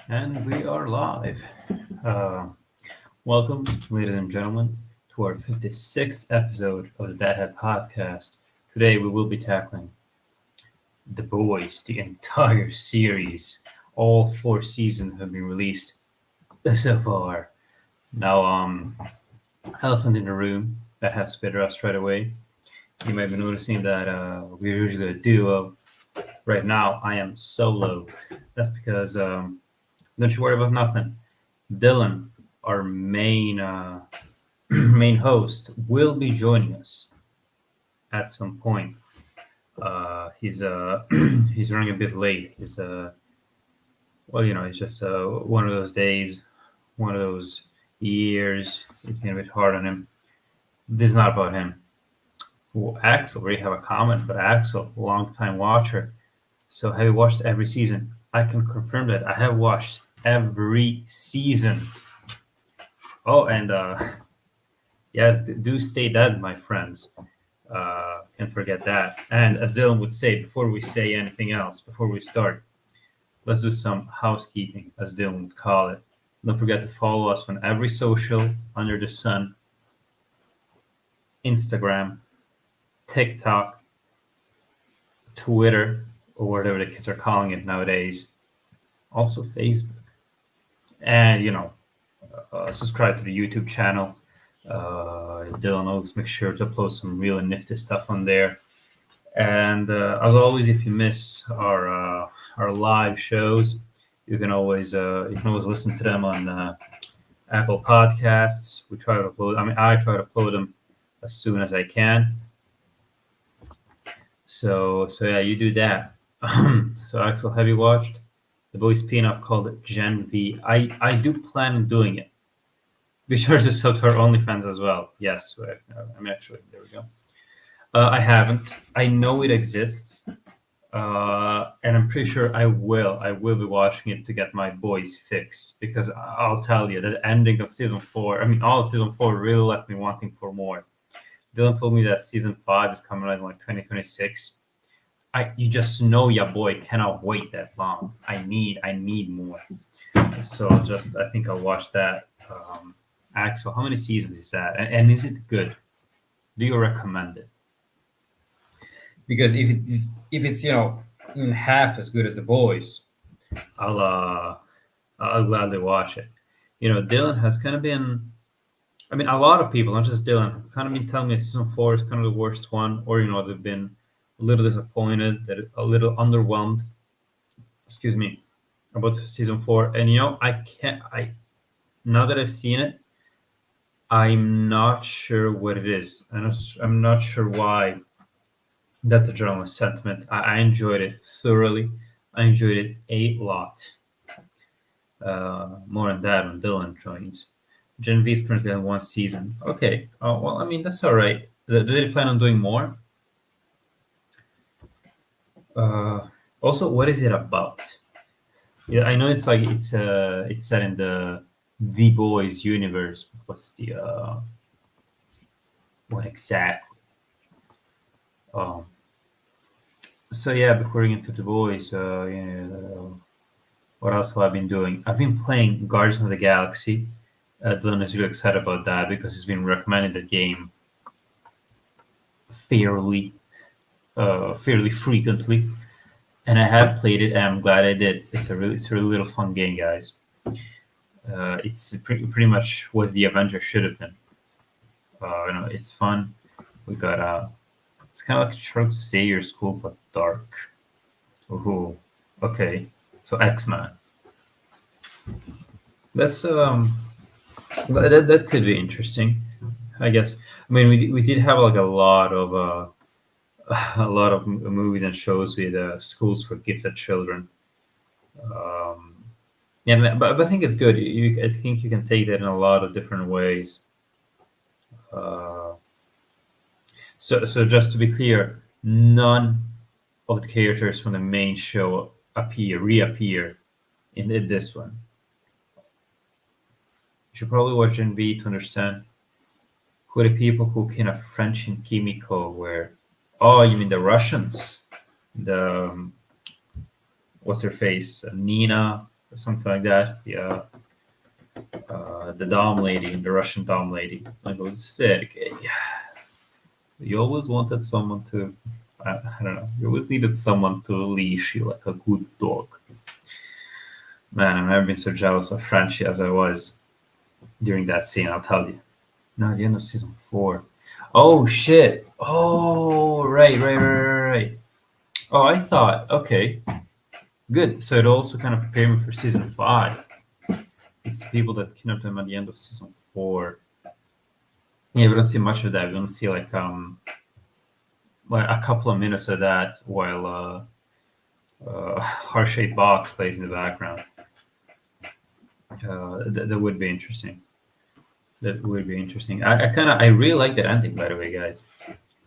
And we are live. Uh, Welcome, ladies and gentlemen, to our 56th episode of the Deadhead Podcast. Today we will be tackling The Boys, the entire series. All four seasons have been released so far. Now, elephant in the room that has to be addressed right away. You might be noticing that we're usually a duo. Right now, I am solo. That's because don't you worry about nothing. Dylan, our main main host, will be joining us at some point. He's he's running a bit late. He's well, it's just one of those days, one of those years. It's been a bit hard on him. This is not about him. Well, Axel, we have a comment, but Axel, long time watcher. So have you watched every season? I can confirm that I have watched every season. Oh, and yes, do stay dead, my friends. Can't forget that. And as Dylan would say, before we say anything else, before we start, let's do some housekeeping, as Dylan would call it. Don't forget to follow us on every social under the sun: Instagram, TikTok, Twitter, or whatever the kids are calling it nowadays. Also Facebook. And, subscribe to the YouTube channel. Dylan always make sure to upload some real nifty stuff on there. And as always, if you miss our live shows, you can always listen to them on Apple Podcasts. We try to upload. I mean, I try to upload them as soon as I can. So yeah, you do that. So Axel, have you watched the boys spin-off called Gen V? I do plan on doing it. Be sure to sub to our OnlyFans as well. Yes, I mean, actually, there we go. I haven't. I know it exists, and I'm pretty sure I will. I will be watching it to get my boys fix, because I'll tell you, the ending of season four. I mean, all of season four really left me wanting for more. Dylan told me that season five is coming out in like 2026. You just know your boy cannot wait that long. I need more. So I think I'll watch that. Axel, how many seasons is that? And is it good? Do you recommend it? Because if it's even half as good as the boys, I'll uh I'll gladly watch it. Dylan has kind of been. I mean, a lot of people, not just Dylan, have kind of been telling me season four is kind of the worst one, or they've been a little disappointed, a little underwhelmed. Excuse me, about season four. And I can't. I now that I've seen it, I'm not sure what it is. I'm not sure why that's a general sentiment. I enjoyed it thoroughly. I enjoyed it a lot. More than that when Dylan joins. Gen V is currently on one season. Okay. Oh, well, I mean, that's all right. Do they plan on doing more? Also, what is it about? Yeah, I know it's like it's set in the Boys universe. What's the what exactly? Um, so yeah, before we get into The Boys, what else have I been doing? I've been playing Guardians of the Galaxy. Dylan is really excited about that because he's been recommending the game fairly, fairly frequently, and I have played it, and I'm glad I did. It's a really little fun game, guys. It's pretty much what the Avengers should have been. It's fun. We got it's kind of like Charles Xavier School, but dark. Ooh, okay. So X-Men. That's that could be interesting, I guess. I mean, we did have like a lot of movies and shows with schools for gifted children. Um, yeah, but I think it's good. I think you can take that in a lot of different ways. Uh, so just to be clear, none of the characters from the main show reappear in this one. You should probably watch Gen V to understand who the people who came of French and Kimiko were. Oh, you mean the Russians? The what's her face? Nina. or something like that. The Dom lady, the Russian Dom lady. Like it was Sergey. You always wanted someone to, I don't know, you always needed someone to leash you like a good dog. Man, I've never been so jealous of Frenchie as I was during that scene, I'll tell you. No, the end of season 4. Oh, shit. Oh, right. Oh, I thought, okay, good. So it also kind of prepared me for season 5. It's the people that kidnapped him at the end of season 4. Yeah, we don't see much of that. We don't see like a couple of minutes of that while heart-shaped box plays in the background. That would be interesting. That would be interesting. I really like that ending, by the way, guys.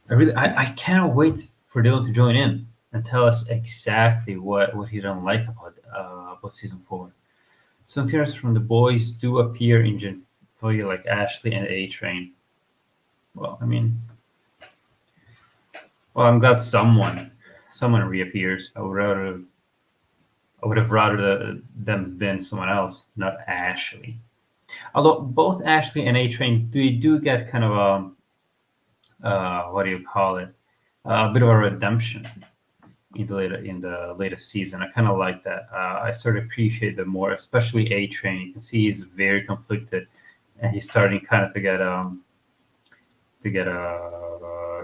I cannot wait for Dylan to join in and tell us exactly what he don't like about season 4. Some characters from the boys do appear in Gen 4, like Ashley and A Train. Well, I mean, I'm glad someone reappears. I would have rather them been someone else, not Ashley. Although both Ashley and A Train do get kind of what do you call it? A bit of a redemption in the latest season. I kind of like that. I sort of appreciate them more, especially A Train. You can see he's very conflicted, and he's starting kind of to get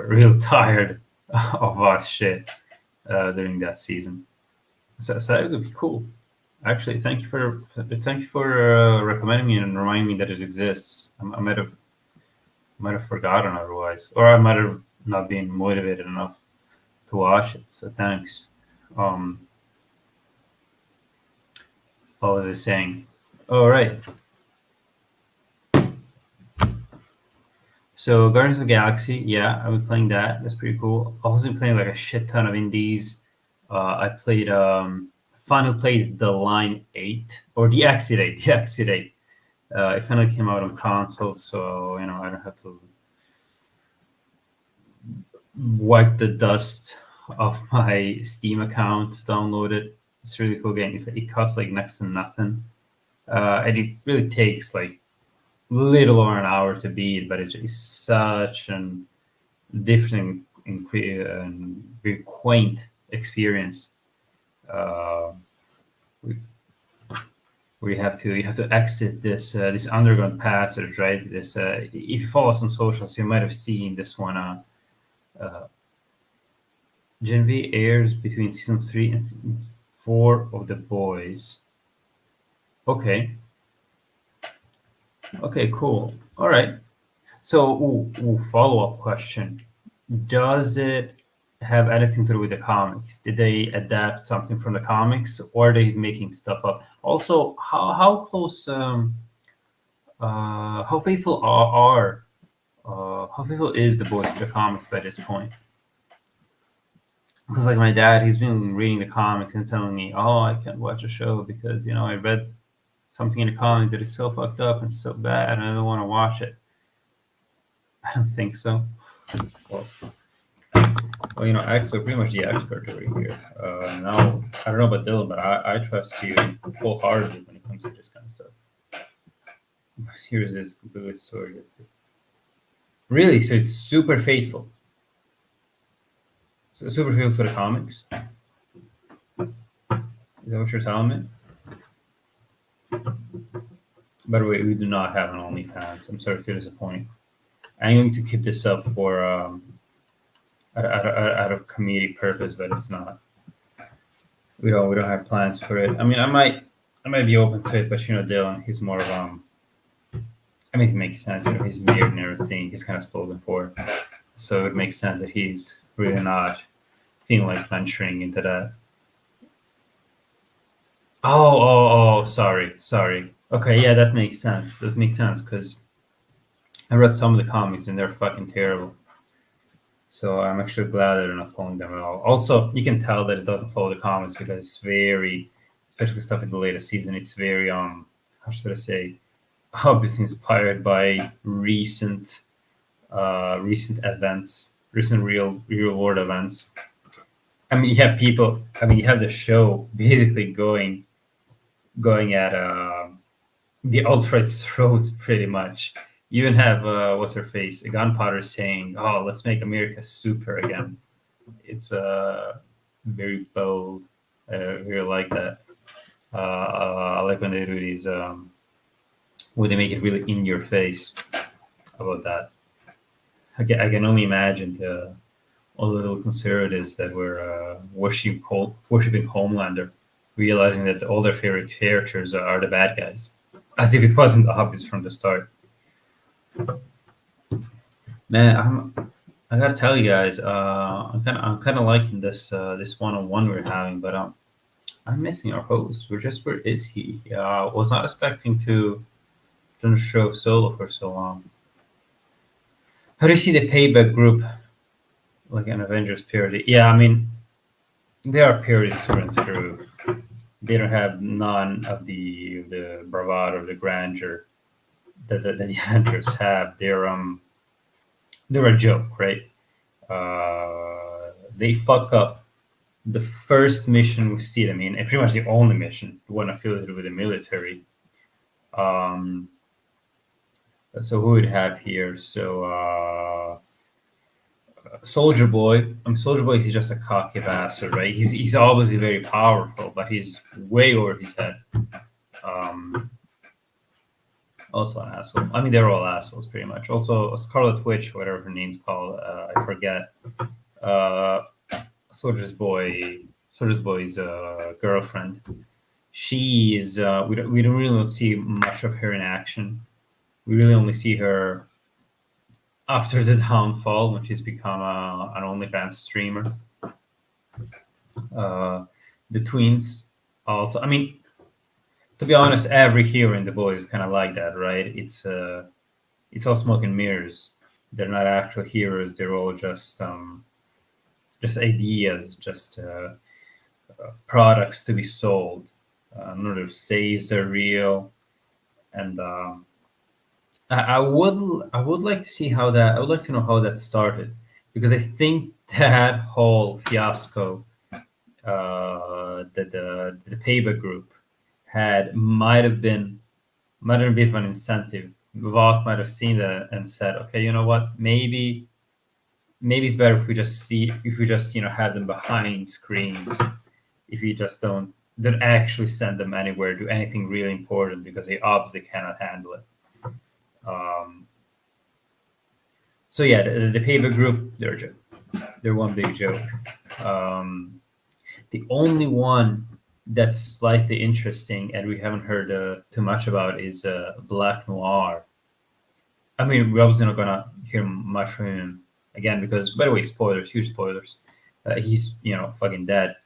real tired of us shit during that season. So that would be cool. Actually, thank you for recommending me and reminding me that it exists. I might have forgotten otherwise, or I might have not been motivated enough to watch it. So thanks. What was I saying? All right. So Guardians of the Galaxy, yeah, I've been playing that. That's pretty cool. I've also been playing like a shit ton of indies. I played finally played The Line 8 or The Exit 8. The Exit 8. It finally came out on consoles, so I don't have to wipe the dust off my Steam account to download it. It's a really cool game. It costs like next to nothing, and it really takes like little over an hour to beat, but it's such an different and very quaint experience. We have to exit this underground passage, right? This if you follow us on socials, you might have seen this one. Gen V airs between season 3 and season 4 of The Boys. Okay, cool. All right. So, follow-up question: does it have anything to do with the comics? Did they adapt something from the comics, or are they making stuff up? Also, how close, how faithful how faithful is The Boys to the comics by this point? Because like my dad, he's been reading the comics and telling me, "Oh, I can't watch a show because I read something in the comic that is so fucked up and so bad, and I don't want to watch it." I don't think so. Well, Axel, pretty much the expert over here. Now, I don't know about Dylan, but I trust you wholeheartedly when it comes to this kind of stuff. Here's this completely story. Really? So it's super faithful. So super faithful to the comics? Is that what you're telling me? By the way, we do not have an OnlyFans. I'm sorry to disappoint. I'm going to keep this up for out of comedic purpose, but it's not. We don't have plans for it. I mean, I might be open to it, but Dylan, he's more of I mean, it makes sense. He's married and everything. He's kind of spoken for, so it makes sense that he's really not feeling like venturing into that. Oh, sorry. Okay, yeah, that makes sense. Because I read some of the comics and they're fucking terrible. So I'm actually glad they're not following them at all. Also, you can tell that it doesn't follow the comics because it's very, especially stuff in the latest season. It's very how should I say, obviously inspired by recent events, recent real world events. I mean, you have the show basically going going at the Ultra's throats pretty much. You even have what's her face, Gunpowder saying, "Oh, let's make America super again." It's very bold. I really like that. I like when they do these, when they make it really in your face about that. I can only imagine all the little conservatives that were worshiping Homelander, realizing that all their favorite characters are the bad guys, as if it wasn't obvious from the start. Man, I gotta tell you guys, I'm kind of liking this one-on-one we're having, but I'm missing our host. Where is he? Was not expecting to do the show solo for so long. How do you see the payback group like an Avengers parody? Yeah, I mean, they are parodies through and through. They don't have none of the bravado, the grandeur that the Avengers have. They're a joke, right? They fuck up the first mission we see them in, and pretty much the only mission, the one affiliated with the military. Um, so who would have here? So Soldier Boy. I mean, Soldier Boy. He's just a cocky bastard, right? He's obviously very powerful, but he's way over his head. Um, Also an asshole. I mean, they're all assholes pretty much. Also, Scarlet Witch, whatever her name's called, I forget. Uh, Soldier's Boy's girlfriend. She is. We don't really see much of her in action. We really only see her after the downfall when she's become an OnlyFans streamer. The twins also. I mean, to be honest, every hero in the boys is kind of like that, right? It's all smoke and mirrors. They're not actual heroes. They're all just ideas, just products to be sold. None of saves are real, and I would like to see how that. I would like to know how that started, because I think that whole fiasco that the payback group had might have been an incentive. Vought might have seen that and said, okay, you know what, maybe it's better if we just have them behind screens, if we just don't actually send them anywhere, do anything really important, because they obviously cannot handle it. um, so yeah, the payback group, they're a joke. They're one big joke. The only one that's slightly interesting and we haven't heard too much about is Black Noir. I mean, we're obviously not gonna hear much from him again because, by the way, spoilers, huge spoilers. He's fucking dead,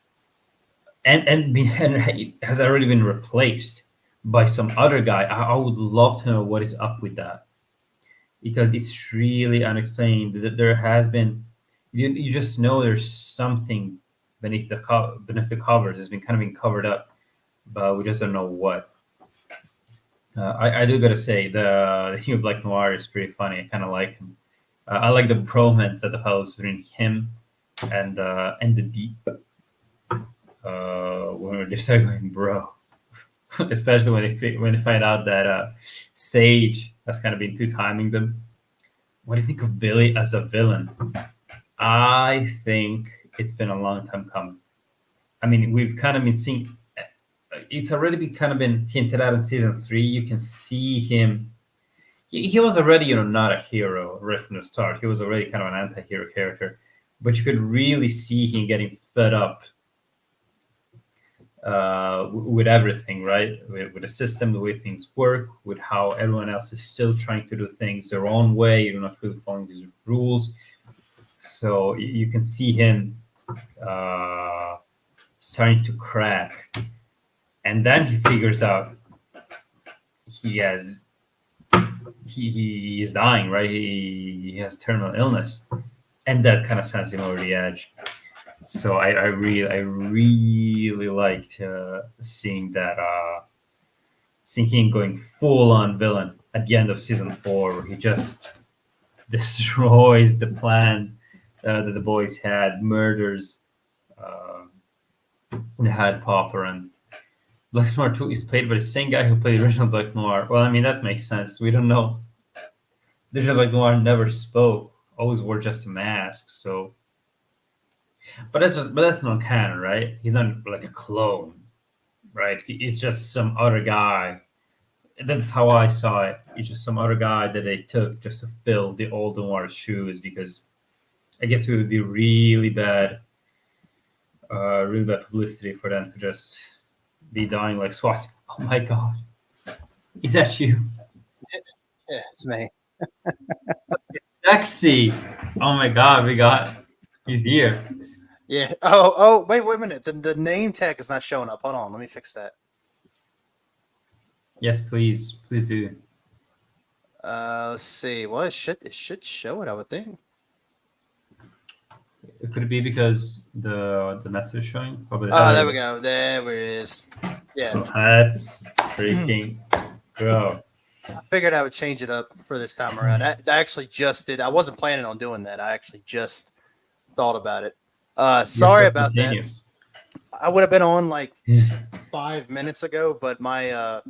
and he has already been replaced by some other guy. I would love to know what is up with that, because it's really unexplained. There has been, you just know there's something beneath the covers. It's been kind of been covered up, but we just don't know what. I do gotta say the new Black Noir is pretty funny. I kind of like him. I like the bromance that develops between him and the Deep. When they start going bro, especially when they find out that Sage has kind of been two timing them. What do you think of Billy as a villain? I think it's been a long time coming. I mean, we've kind of been seeing. It's already been hinted at in season 3. You can see him. He was already, not a hero right from the start. He was already kind of an anti-hero character, but you could really see him getting fed up with everything, right? With the system, the way things work, with how everyone else is still trying to do things their own way. You're not really following these rules, so you can see him starting to crack, and then he figures out he is dying, right? He has terminal illness, and that kind of sends him over the edge. So I really liked seeing him going full on villain at the end of season 4, where he just destroys the plan that the boys had, murders the head popper, and Black Noir 2 is played by the same guy who played the original Black Noir. Well, I mean, that makes sense. We don't know. The original Black Noir never spoke, always wore just a mask, so. But that's not canon, right? He's not like a clone, right? He's just some other guy. That's how I saw it. He's just some other guy that they took just to fill the old Noir's shoes because I guess it would be really bad publicity for them to just be dying like swastika. Oh my god. Is that you? Yeah, it's me. Sexy. Oh my god, he's here. Yeah. Oh, wait a minute. The name tag is not showing up. Hold on, let me fix that. Yes, please do. Let's see. Well, it should show it, I would think. Could it be because the message is showing? Oh, there we go. There it is. Yeah. Let's freaking go. I figured I would change it up for this time around. I actually just did. I wasn't planning on doing that. I actually just thought about it. Sorry about that. I would have been on like 5 minutes ago, but my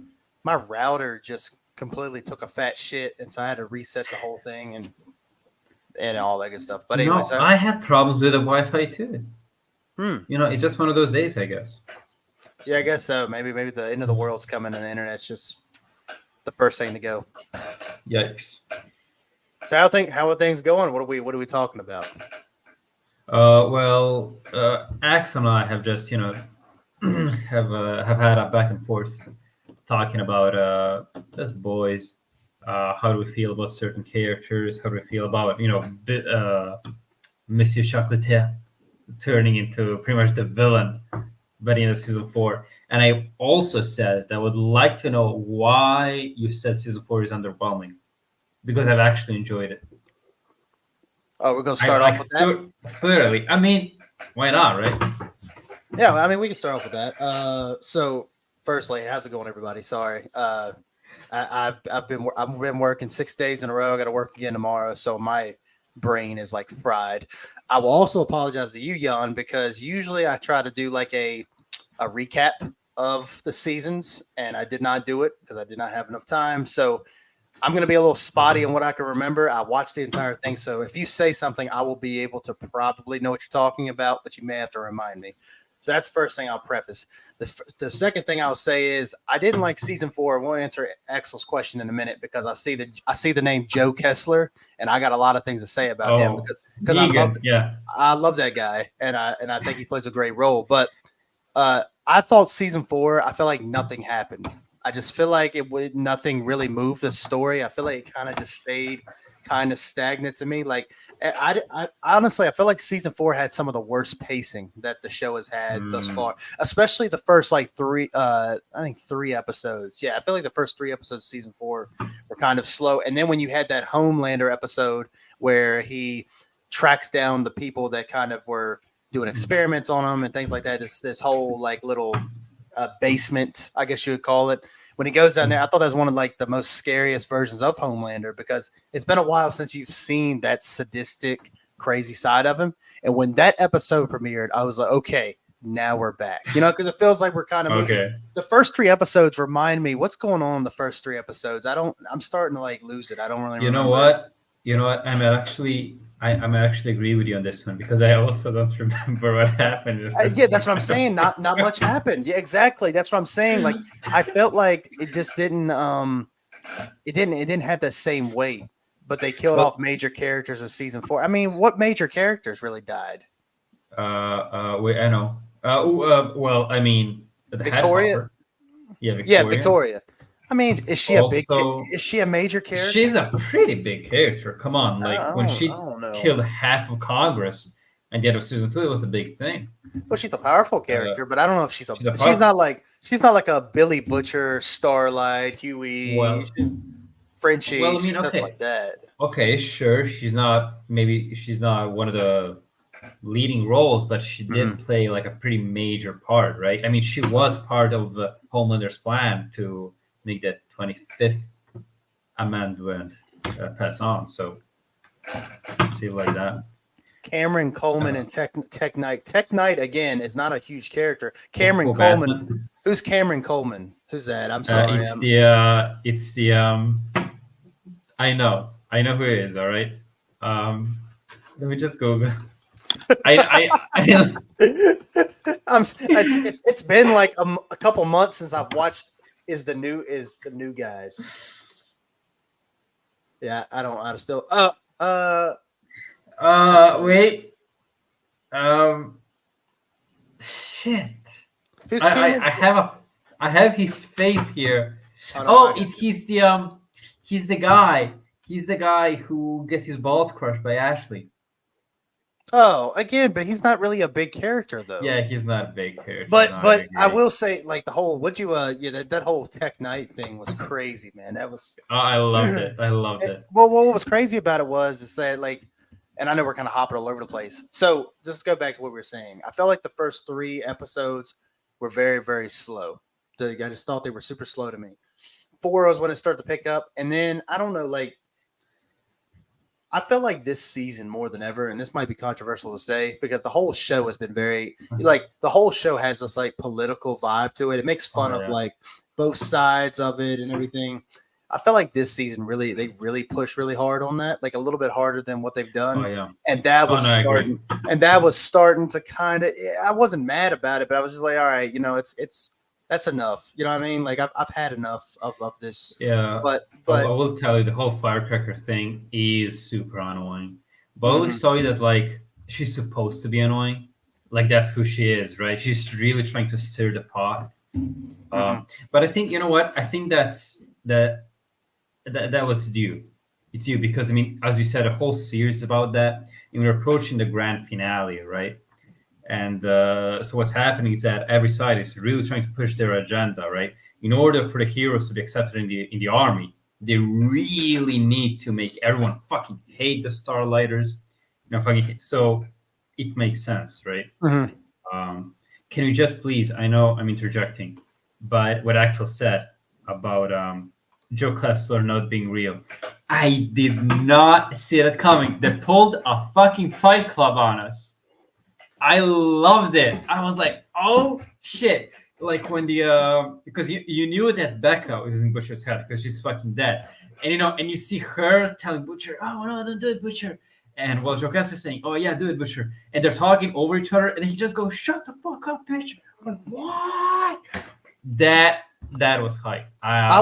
router just completely took a fat shit, and so I had to reset the whole thing and all that good stuff. But anyways, no, I had problems with the Wi-Fi too. You know, it's just one of those days, I guess. Yeah, I guess so. Maybe the end of the world's coming, and the internet's just the first thing to go. Yikes! So how are things going? What are we talking about? Well, Ax and I have just have had a back and forth talking about as boys. How do we feel about certain characters? How do we feel about Monsieur Chocolatier turning into pretty much the villain by the end of season 4? And I also said that I would like to know why you said season 4 is underwhelming, because I've actually enjoyed it. Oh, we're gonna start off with that. Clearly, I mean, why not, right? Yeah, I mean, we can start off with that. So, firstly, how's it going, everybody? Sorry, I've been working 6 days in a row. I got to work again tomorrow, so my brain is like fried. I will also apologize to you, Jan, because usually I try to do like a recap of the seasons, and I did not do it because I did not have enough time. So I'm going to be a little spotty on what I can remember. I watched the entire thing, so if you say something, I will be able to probably know what you're talking about, but you may have to remind me. So that's the first thing I'll preface. The second thing I'll say is I didn't like season 4. We'll answer Axel's question in a minute because I see the name Joe Kessler, and I got a lot of things to say about him because I love that guy, and I think he plays a great role. But I thought season 4, I feel like nothing happened. I just feel like nothing really moved the story. I feel like it kind of just stayed kind of stagnant to me. Like I honestly, I feel like season 4 had some of the worst pacing that the show has had thus far, especially the first like 3 episodes. Yeah, I feel like the first 3 episodes of season 4 were kind of slow. And then when you had that Homelander episode where he tracks down the people that kind of were doing experiments on him and things like that, this whole like little basement, I guess you would call it. When he goes down there, I thought that was one of like the most scariest versions of Homelander because it's been a while since you've seen that sadistic, crazy side of him. And when that episode premiered, I was like, okay, now we're back. You know, because it feels like we're kind of moving. The first 3 episodes remind me what's going on in the first 3 episodes. I'm starting to like lose it. I don't really remember. You know what? I might actually agree with you on this one because I also don't remember what happened. Yeah, that's what I'm saying. Not much happened. Yeah, exactly. That's what I'm saying. Like I felt like it just didn't it didn't have that same weight. But they killed off major characters in season 4. I mean, what major characters really died? I know. Well, I mean, Victoria. Yeah, Victoria. I mean, is she a major character? She's a pretty big character. Come on, like when she killed half of Congress at the end of season 2, it was a big thing. Well, she's a powerful character, but I don't know if she's not like a Billy Butcher, Starlight, Huey, Frenchie, nothing like that. Okay, sure, she's not one of the leading roles, but she did play like a pretty major part, right? I mean, she was part of Homelander's plan to make that 25th amendment pass on. So, see like that. Cameron Coleman and Tek Knight. Tek Knight again is not a huge character. Cameron Coleman. Who's Cameron Coleman? Who's that? I'm sorry. It's the I know who it is. All right. Let me just Google. I It's been like a couple months since I've watched. Is the new guys? Yeah, I still. Wait. Shit. Who's I have his face here. Oh, no, Oh, I he's the guy who gets his balls crushed by Ashley. Oh, again, but he's not really a big character though. Yeah, he's not a big character. But no, I will say, like the whole that whole Tech Knight thing was crazy, man. That was I loved it. I loved it. Well, what was crazy about it was to say like, and I know we're kind of hopping all over the place. So just go back to what we were saying. I felt like the first 3 episodes were very, very slow. I just thought they were super slow to me. 4 was when it started to pick up, and then I don't know, like I felt like this season more than ever, and this might be controversial to say because the whole show has been very like the whole show has this like political vibe to it. It makes fun of like both sides of it and everything. I felt like this season they really pushed really hard on that, like a little bit harder than what they've done. Oh, yeah. And that was starting to kind of. I wasn't mad about it, but I was just like, all right, it's that's enough. You know what I mean? Like I've had enough of this. Yeah. But I will tell you, the whole firecracker thing is super annoying. But I always saw you that like she's supposed to be annoying. Like that's who she is, right? She's really trying to stir the pot. But I think you know what? I think that was due. It's due because I mean, as you said, a whole series about that. And we're approaching the grand finale, right? And so what's happening is that every side is really trying to push their agenda, right? In order for the heroes to be accepted in the army, they really need to make everyone fucking hate the Starlighters. So it makes sense, right? Can you just please? I know I'm interjecting, but what Axel said about Joe Kessler not being real, I did not see that coming. They pulled a fucking Fight Club on us. I loved it. I was like, oh shit. Like when because you knew that Becca was in Butcher's head because she's fucking dead. And and you see her telling Butcher, oh no, don't do it, Butcher. And while Joe Kessler's saying, oh yeah, do it, Butcher. And they're talking over each other, and he just goes, shut the fuck up, bitch. I'm like, what? That was hype. I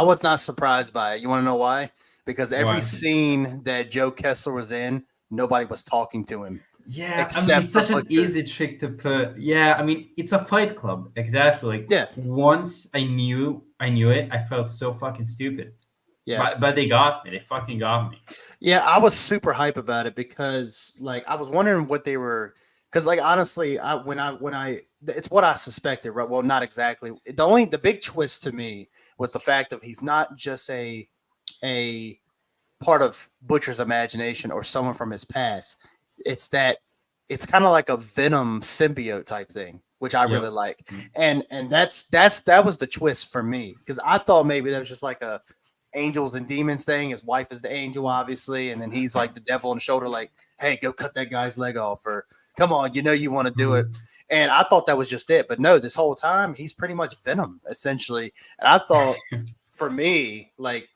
was not surprised by it. You want to know why? Because every scene that Joe Kessler was in, nobody was talking to him. Yeah, it's such an easy trick to put. Yeah, I mean, it's a Fight Club. Exactly. Like, once I knew it, I felt so fucking stupid. Yeah. But they got me. They fucking got me. Yeah, I was super hype about it because, like, I was wondering what they were. Because, like, honestly, it's what I suspected. Right? Well, not exactly. The big twist to me was the fact that he's not just a part of Butcher's imagination or someone from his past. It's kind of like a Venom symbiote type thing, which I really like. And that was the twist for me because I thought maybe that was just like a angels and demons thing. His wife is the angel, obviously, and then he's like the devil on the shoulder, like, hey, go cut that guy's leg off, or come on, you want to do it. And I thought that was just it, but no, this whole time he's pretty much Venom essentially. And I thought, for me, like,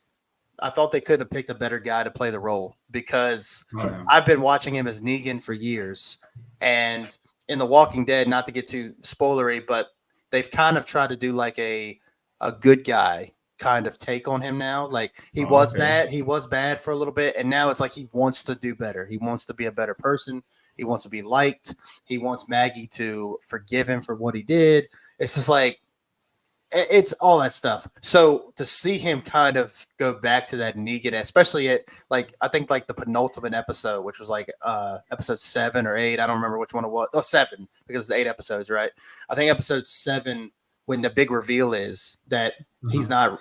I thought they couldn't have picked a better guy to play the role because I've been watching him as Negan for years. And in The Walking Dead, not to get too spoilery, but they've kind of tried to do like a good guy kind of take on him now. Like he was bad for a little bit. And now it's like he wants to do better. He wants to be a better person. He wants to be liked. He wants Maggie to forgive him for what he did. It's just like, it's all that stuff. So to see him kind of go back to that Negan, especially at like I think like the penultimate episode, which was like episode 7 or 8. I don't remember which one it was. Oh, 7 because it's 8 episodes, right? I think episode 7 when the big reveal is that he's not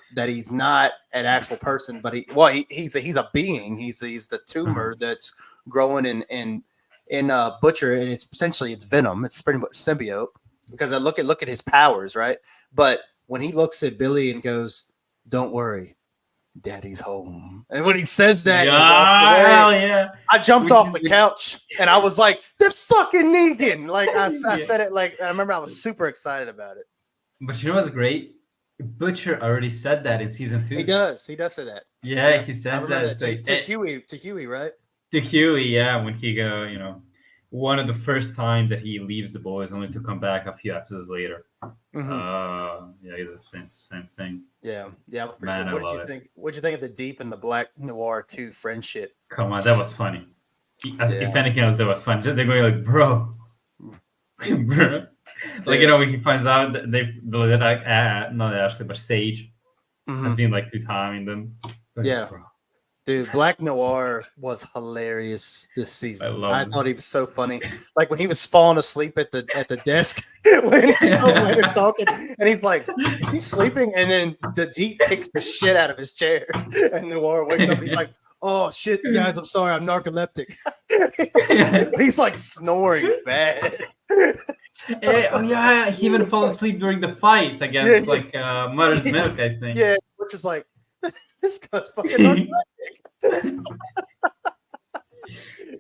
an actual person, but he's a being. He's the tumor that's growing in Butcher, and it's Venom. It's pretty much symbiote because I look at his powers, right? But when he looks at Billy and goes, "Don't worry, Daddy's home. And when he says that, he Yeah, walks away, hell yeah. I jumped Which off is the the- couch and I was like, "That's fucking Negan!" Like I Yeah. said it. Like I remember, I was super excited about it. But you know what's great? Butcher already said that in season 2. He does. He does say that. Yeah, he I says remember that. that So, to Huey, right? to Huey, yeah, when he go, one of the first times that he leaves the boys, only to come back a few episodes later. Yeah, it's the same thing. Yeah. I was pretty Man, sure. I What did love you it. think? What did you think of the Deep and the Black Noir 2 friendship? Come on, that was funny. Yeah. If anything else, that was fun. They're going like, bro, bro. Like when he finds out that not Ashley, but Sage has been like 2-timing them. Like, Yeah. bro. Dude, Black Noir was hilarious this season. I I love thought he was so funny. Like when he was falling asleep at the desk when Homelander's talking, and he's like, "Is he sleeping?" And then the Deep kicks the shit out of his chair, and Noir wakes up. And he's like, "Oh shit, guys, I'm sorry, I'm narcoleptic." He's like snoring bad. Oh yeah, he even falls asleep during the fight against Mother's Milk, I think. Yeah, which is like, this guy's fucking narcoleptic.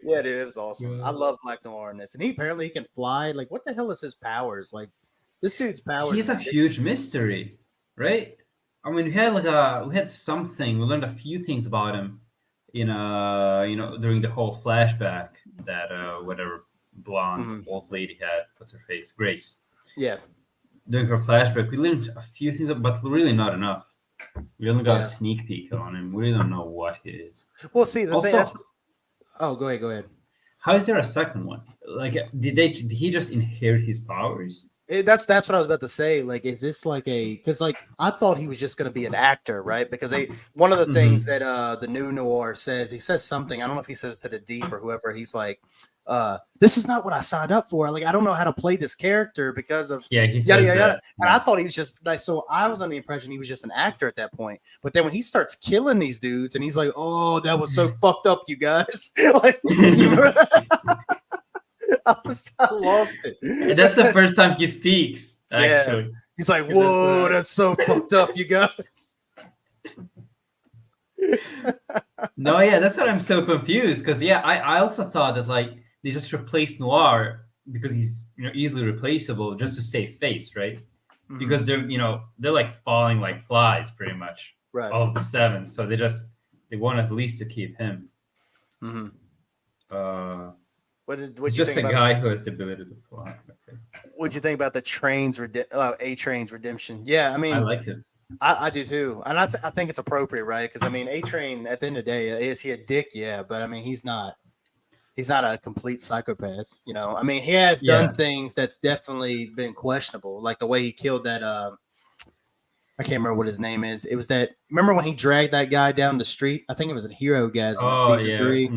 Yeah, dude, it was awesome. I love Black Noir in this, and he apparently can fly. Like, what the hell is his powers? Like, this dude's powers. He's a huge mystery, right? I mean, we had something. We learned a few things about him in during the whole flashback that whatever blonde old lady had. What's her face? Grace. Yeah. During her flashback, we learned a few things, but really not enough. We only got a sneak peek on him. We don't know what he is. Well, see, the Also, thing. Oh, go ahead. How is there a second one? Like, did he just inherit his powers? That's what I was about to say. Like, is this like because like I thought he was just going to be an actor, right? Because one of the things that the new Noir says, he says something. I don't know if he says to the Deep or whoever. He's like, "This is not what I signed up for. Like, I don't know how to play this character because of he says yada yada that. yada." And I thought he was just like, so I was under the impression he was just an actor at that point. But then when he starts killing these dudes, and he's like, "Oh, that was so fucked up, you guys!" Like, you remember that? I lost it. And that's the first time he speaks. Actually, Yeah. He's like, "Whoa, that's so fucked up, you guys." No, yeah, that's what I'm so confused. Because I also thought that like they just replaced Noir because he's easily replaceable just to save face, right? Because they're like falling like flies pretty much. Right. All of the 7, so they want at least to keep him. What you just think a about guy who has the ability to fly. Okay. What'd you think about the A Train's redemption? Yeah, I mean, I like it. I do too, and I think it's appropriate, right? Because I mean, A Train at the end of the day, is he a dick? Yeah, but I mean, he's not a complete psychopath. I mean, he has done things that's definitely been questionable, like the way he killed that. I can't remember what his name is. It was that. Remember when he dragged that guy down the street? I think it was in Hero Gasm in season 3.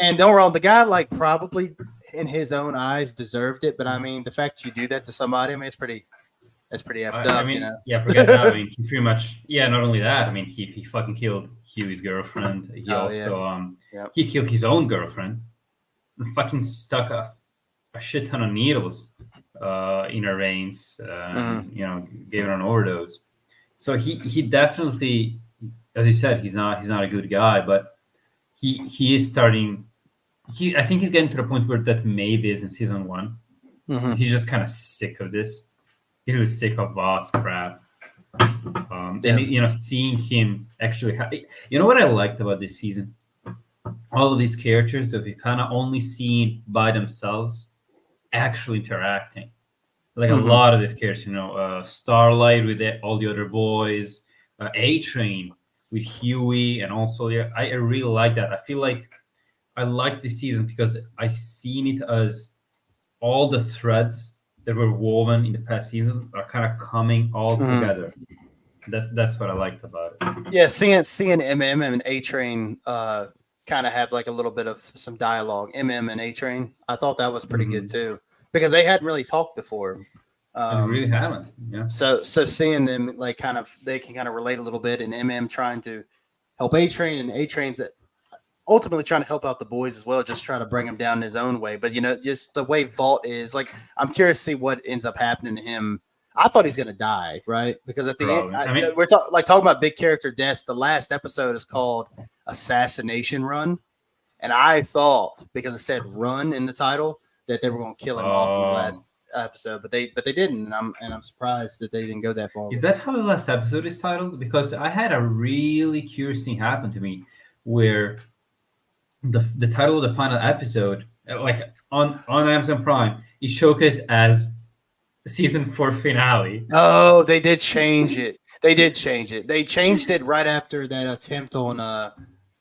And don't wrong, the guy like probably in his own eyes deserved it, but I mean, the fact you do that to somebody, I mean, that's pretty effed up. I mean, forget that. I mean, he pretty much. Yeah, not only that. I mean, he fucking killed Huey's girlfriend. He he killed his own girlfriend. And fucking stuck a shit ton of needles in her veins. Gave her an overdose. So he definitely, as you said, he's not a good guy, but he is starting. I think he's getting to the point where that Maeve is in season 1. He's just kind of sick of this. He was sick of Voss crap. And seeing him actually. What I liked about this season? All of these characters that we kind of only seen by themselves, actually interacting. Like a lot of these characters, Starlight with all the other boys, A Train with Huey, and also I really like that. I feel like I like this season because I seen it as all the threads that were woven in the past season are kind of coming all together. That's what I liked about it. Yeah, seeing MM and A Train kind of have like a little bit of some dialogue. MM and A Train, I thought that was pretty good too, because they hadn't really talked before. They really haven't. Yeah. So seeing them like they can kind of relate a little bit, and MM trying to help A Train, and A Train's ultimately trying to help out the boys as well, just trying to bring him down his own way. But just the way Vault is, like, I'm curious to see what ends up happening to him. I thought he's gonna die, right? Because at the end, Probably. I mean- we're talking about big character deaths. The last episode is called Assassination Run, and I thought because it said "run" in the title that they were going to kill him off in the last episode, but they didn't, and I'm surprised that they didn't go that far. Is that how the last episode is titled? Because I had a really curious thing happen to me where the title of the final episode, like on Amazon Prime, is showcased as season 4 finale. Oh, they did change it. They changed it right after that attempt on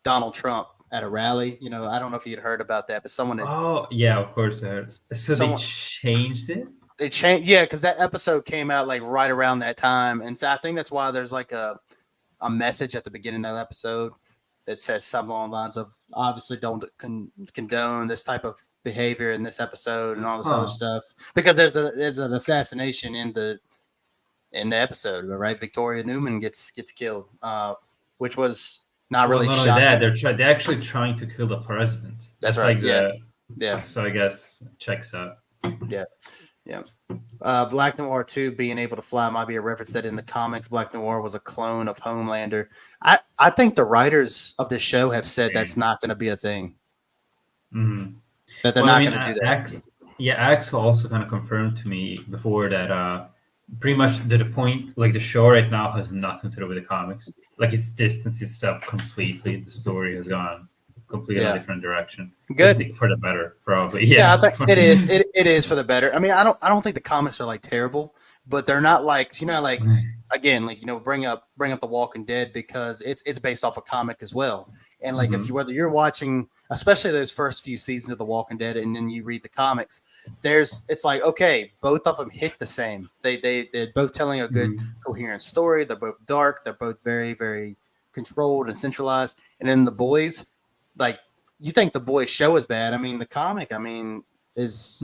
Donald Trump at a rally. You know, I don't know if you'd heard about that, but someone had, Oh yeah, of course I heard. So Someone- they changed it. they changed, yeah, because that episode came out like right around that time, and so I think that's why there's like a message at the beginning of the episode that says something along the lines of obviously don't condone this type of behavior in this episode and all this other stuff, because there's an assassination in the episode, right? Victoria Newman gets killed, which was not really Not only shocking. that, they're actually trying to kill the president. That's right, Like Yeah. So I guess checks out. Black Noir 2 being able to fly might be a reference that in the comics, Black Noir was a clone of Homelander. I think the writers of this show have said that's not going to be a thing. Mhm. That they're Well, not I mean, going to do that. Axel also kind of confirmed to me before that pretty much the point, like the show right now has nothing to do with the comics. Like it's distanced itself completely. The story has gone completely in a different direction. Good. For the better, probably. Yeah, I think it is. It is for the better. I mean, I don't think the comics are like terrible, but they're not like, you know, like again, like, you know, bring up The Walking Dead because it's based off a comic as well. And like if you, whether you're watching, especially those first few seasons of The Walking Dead, and then you read the comics, it's like, okay, both of them hit the same. They're both telling a good coherent story. They're both dark. They're both very, very controlled and centralized. And then The Boys, like, you think The Boys show is bad. I mean, the comic, I mean, is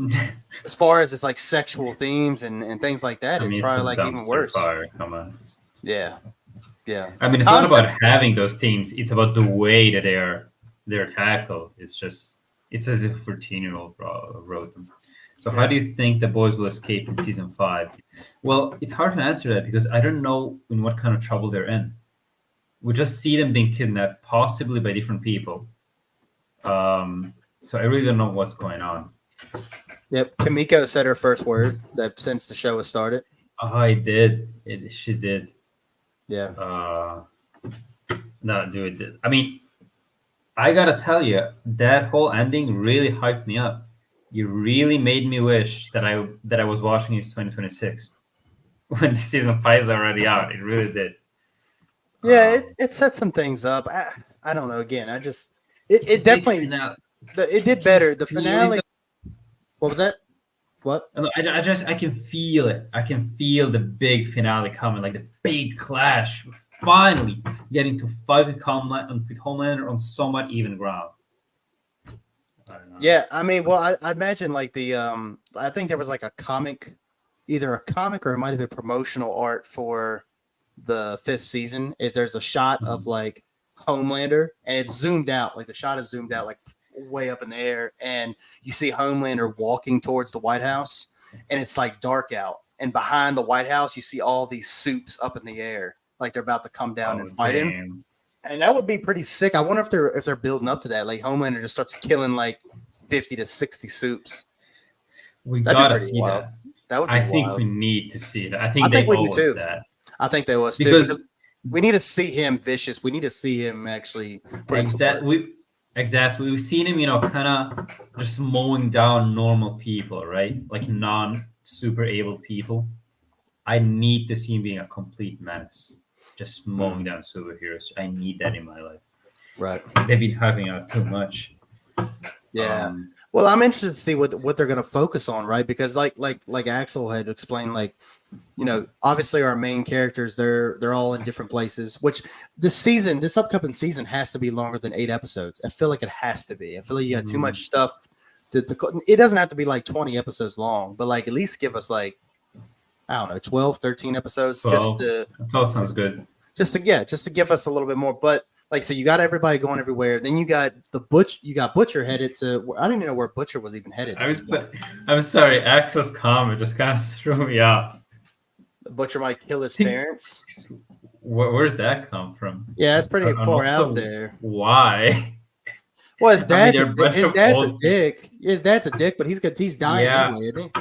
as far as it's like sexual themes and things like that, it's probably like even worse. Come on. Yeah. I mean, it's not about having those themes. It's about the way that they're tackled. It's as if a 14-year-old wrote them. So how do you think the boys will escape in season 5? Well, it's hard to answer that because I don't know in what kind of trouble they're in. We just see them being kidnapped, possibly by different people. So I really don't know what's going on. Yep. Kamiko said her first word that since the show has started. Oh, I did. She did. Yeah. No, dude. I mean, I gotta tell you, that whole ending really hyped me up. You really made me wish that I was watching this 2026 when the season 5 is already out. It really did. Yeah, it set some things up. I don't know. Again, it definitely it did better. The finale. What was that? What? I can feel it. I can feel the big finale coming, like the big clash. Finally getting to fight with Homelander on somewhat even ground. Yeah, I mean, well, I imagine like the I think there was like a comic, either a comic or it might have been promotional art for the 5th season. If there's a shot of like Homelander and it's zoomed out, like the shot is zoomed out like way up in the air, and you see Homelander walking towards the White House, and it's like dark out, and behind the White House you see all these soups up in the air, like they're about to come down and fight him. And that would be pretty sick. I wonder if they're building up to that. Like Homelander just starts killing like 50 to 60 soups. We gotta see wild. That would be I think wild. we need to see that. I think we owe do us too. that. I think they was too. Because we need to see him vicious. We need to see him actually put Exactly. We've seen him, kind of just mowing down normal people, right? Like non-super able people. I need to see him being a complete menace, just mowing down superheroes. I need that in my life. Right. They've been hyping out too much. Yeah. Well, I'm interested to see what they're going to focus on, right? Because like Axel had explained, like, obviously our main characters, they're all in different places, which this upcoming season has to be longer than 8 episodes. I feel like it has to be. I feel like you got too much stuff to it doesn't have to be like 20 episodes long, but like at least give us like, I don't know, 12, 13 episodes. 12 sounds good. Just to give us a little bit more. But like, so you got everybody going everywhere. Then you got Butcher headed to. I didn't even know where Butcher was even headed. I'm sorry. Axel's comment just kind of threw me off. The butcher might kill his Think- parents. Where's that come from? Yeah, that's pretty And far also, out there. Why? Well, his I mean, dad's they're a bunch his of dad's a old- dick. His dad's a dick, but he's dying Yeah. anyway, isn't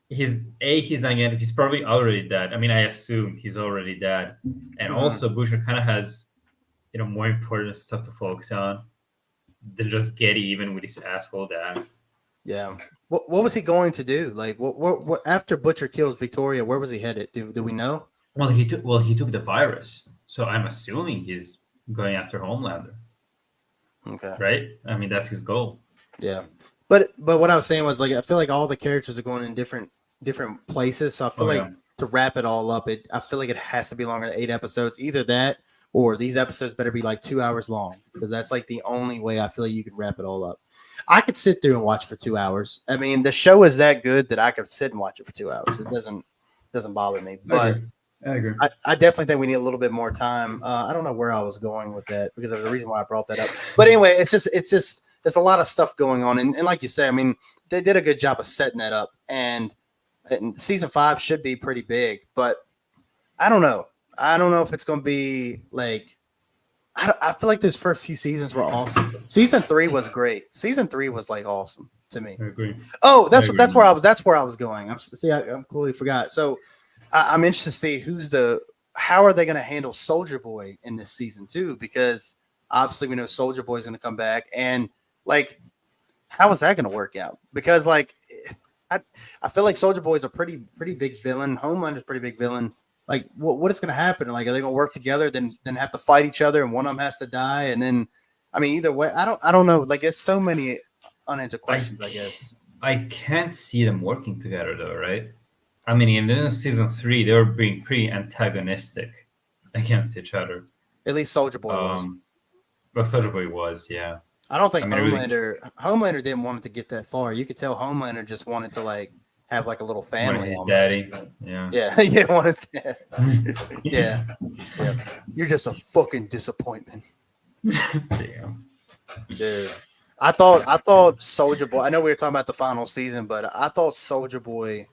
he? He's again. He's probably already dead. I mean, I assume he's already dead. And Mhm. also, Butcher kind of has, more important stuff to focus on than just get even with his asshole dad. Yeah. What was he going to do? Like, what after Butcher kills Victoria? Where was he headed? Do we know? Well, he took the virus, so I'm assuming he's going after Homelander, Okay. right? I mean, that's his goal. Yeah. But what I was saying was, like, I feel like all the characters are going in different places. So I feel like to wrap it all up, I feel like it has to be longer than 8 episodes. Either that or these episodes better be like 2 hours long, because that's like the only way I feel like you can wrap it all up. I could sit through and watch for 2 hours. I mean, the show is that good that I could sit and watch it for 2 hours. It doesn't bother me. But I agree. I definitely think we need a little bit more time. I don't know where I was going with that, because there was a reason why I brought that up. But anyway, it's just there's a lot of stuff going on, and like you say, I mean, they did a good job of setting that up, and season 5 should be pretty big. But I don't know. I don't know if it's going to be like. I feel like those first few seasons were awesome. Season 3 was great. Season 3 was like awesome to me. I agree. Oh, that's agree. where I was going. I completely forgot. So I'm interested to see how are they going to handle Soldier Boy in this season too? Because obviously we know Soldier Boy is going to come back, and like, how is that going to work out? Because like, I feel like Soldier Boy is a pretty big villain. Homelander's a pretty big villain. Like, what is going to happen? Like, are they going to work together, then have to fight each other, and one of them has to die? And then, I mean, either way, I don't know. Like, there's so many unanswered questions, I guess. I can't see them working together, though, right? I mean, in season 3, they were being pretty antagonistic against each other. At least Soldier Boy was. Well, Soldier Boy was, yeah. I don't think Homelander Homelander didn't want it to get that far. You could tell Homelander just wanted to like have like a little family. His almost. daddy, yeah. Yeah, yeah, want his dad. Yeah. You're just a fucking disappointment. Damn. Dude. I thought Soldier Boy. I know we were talking about the final season, but I thought Soldier Boy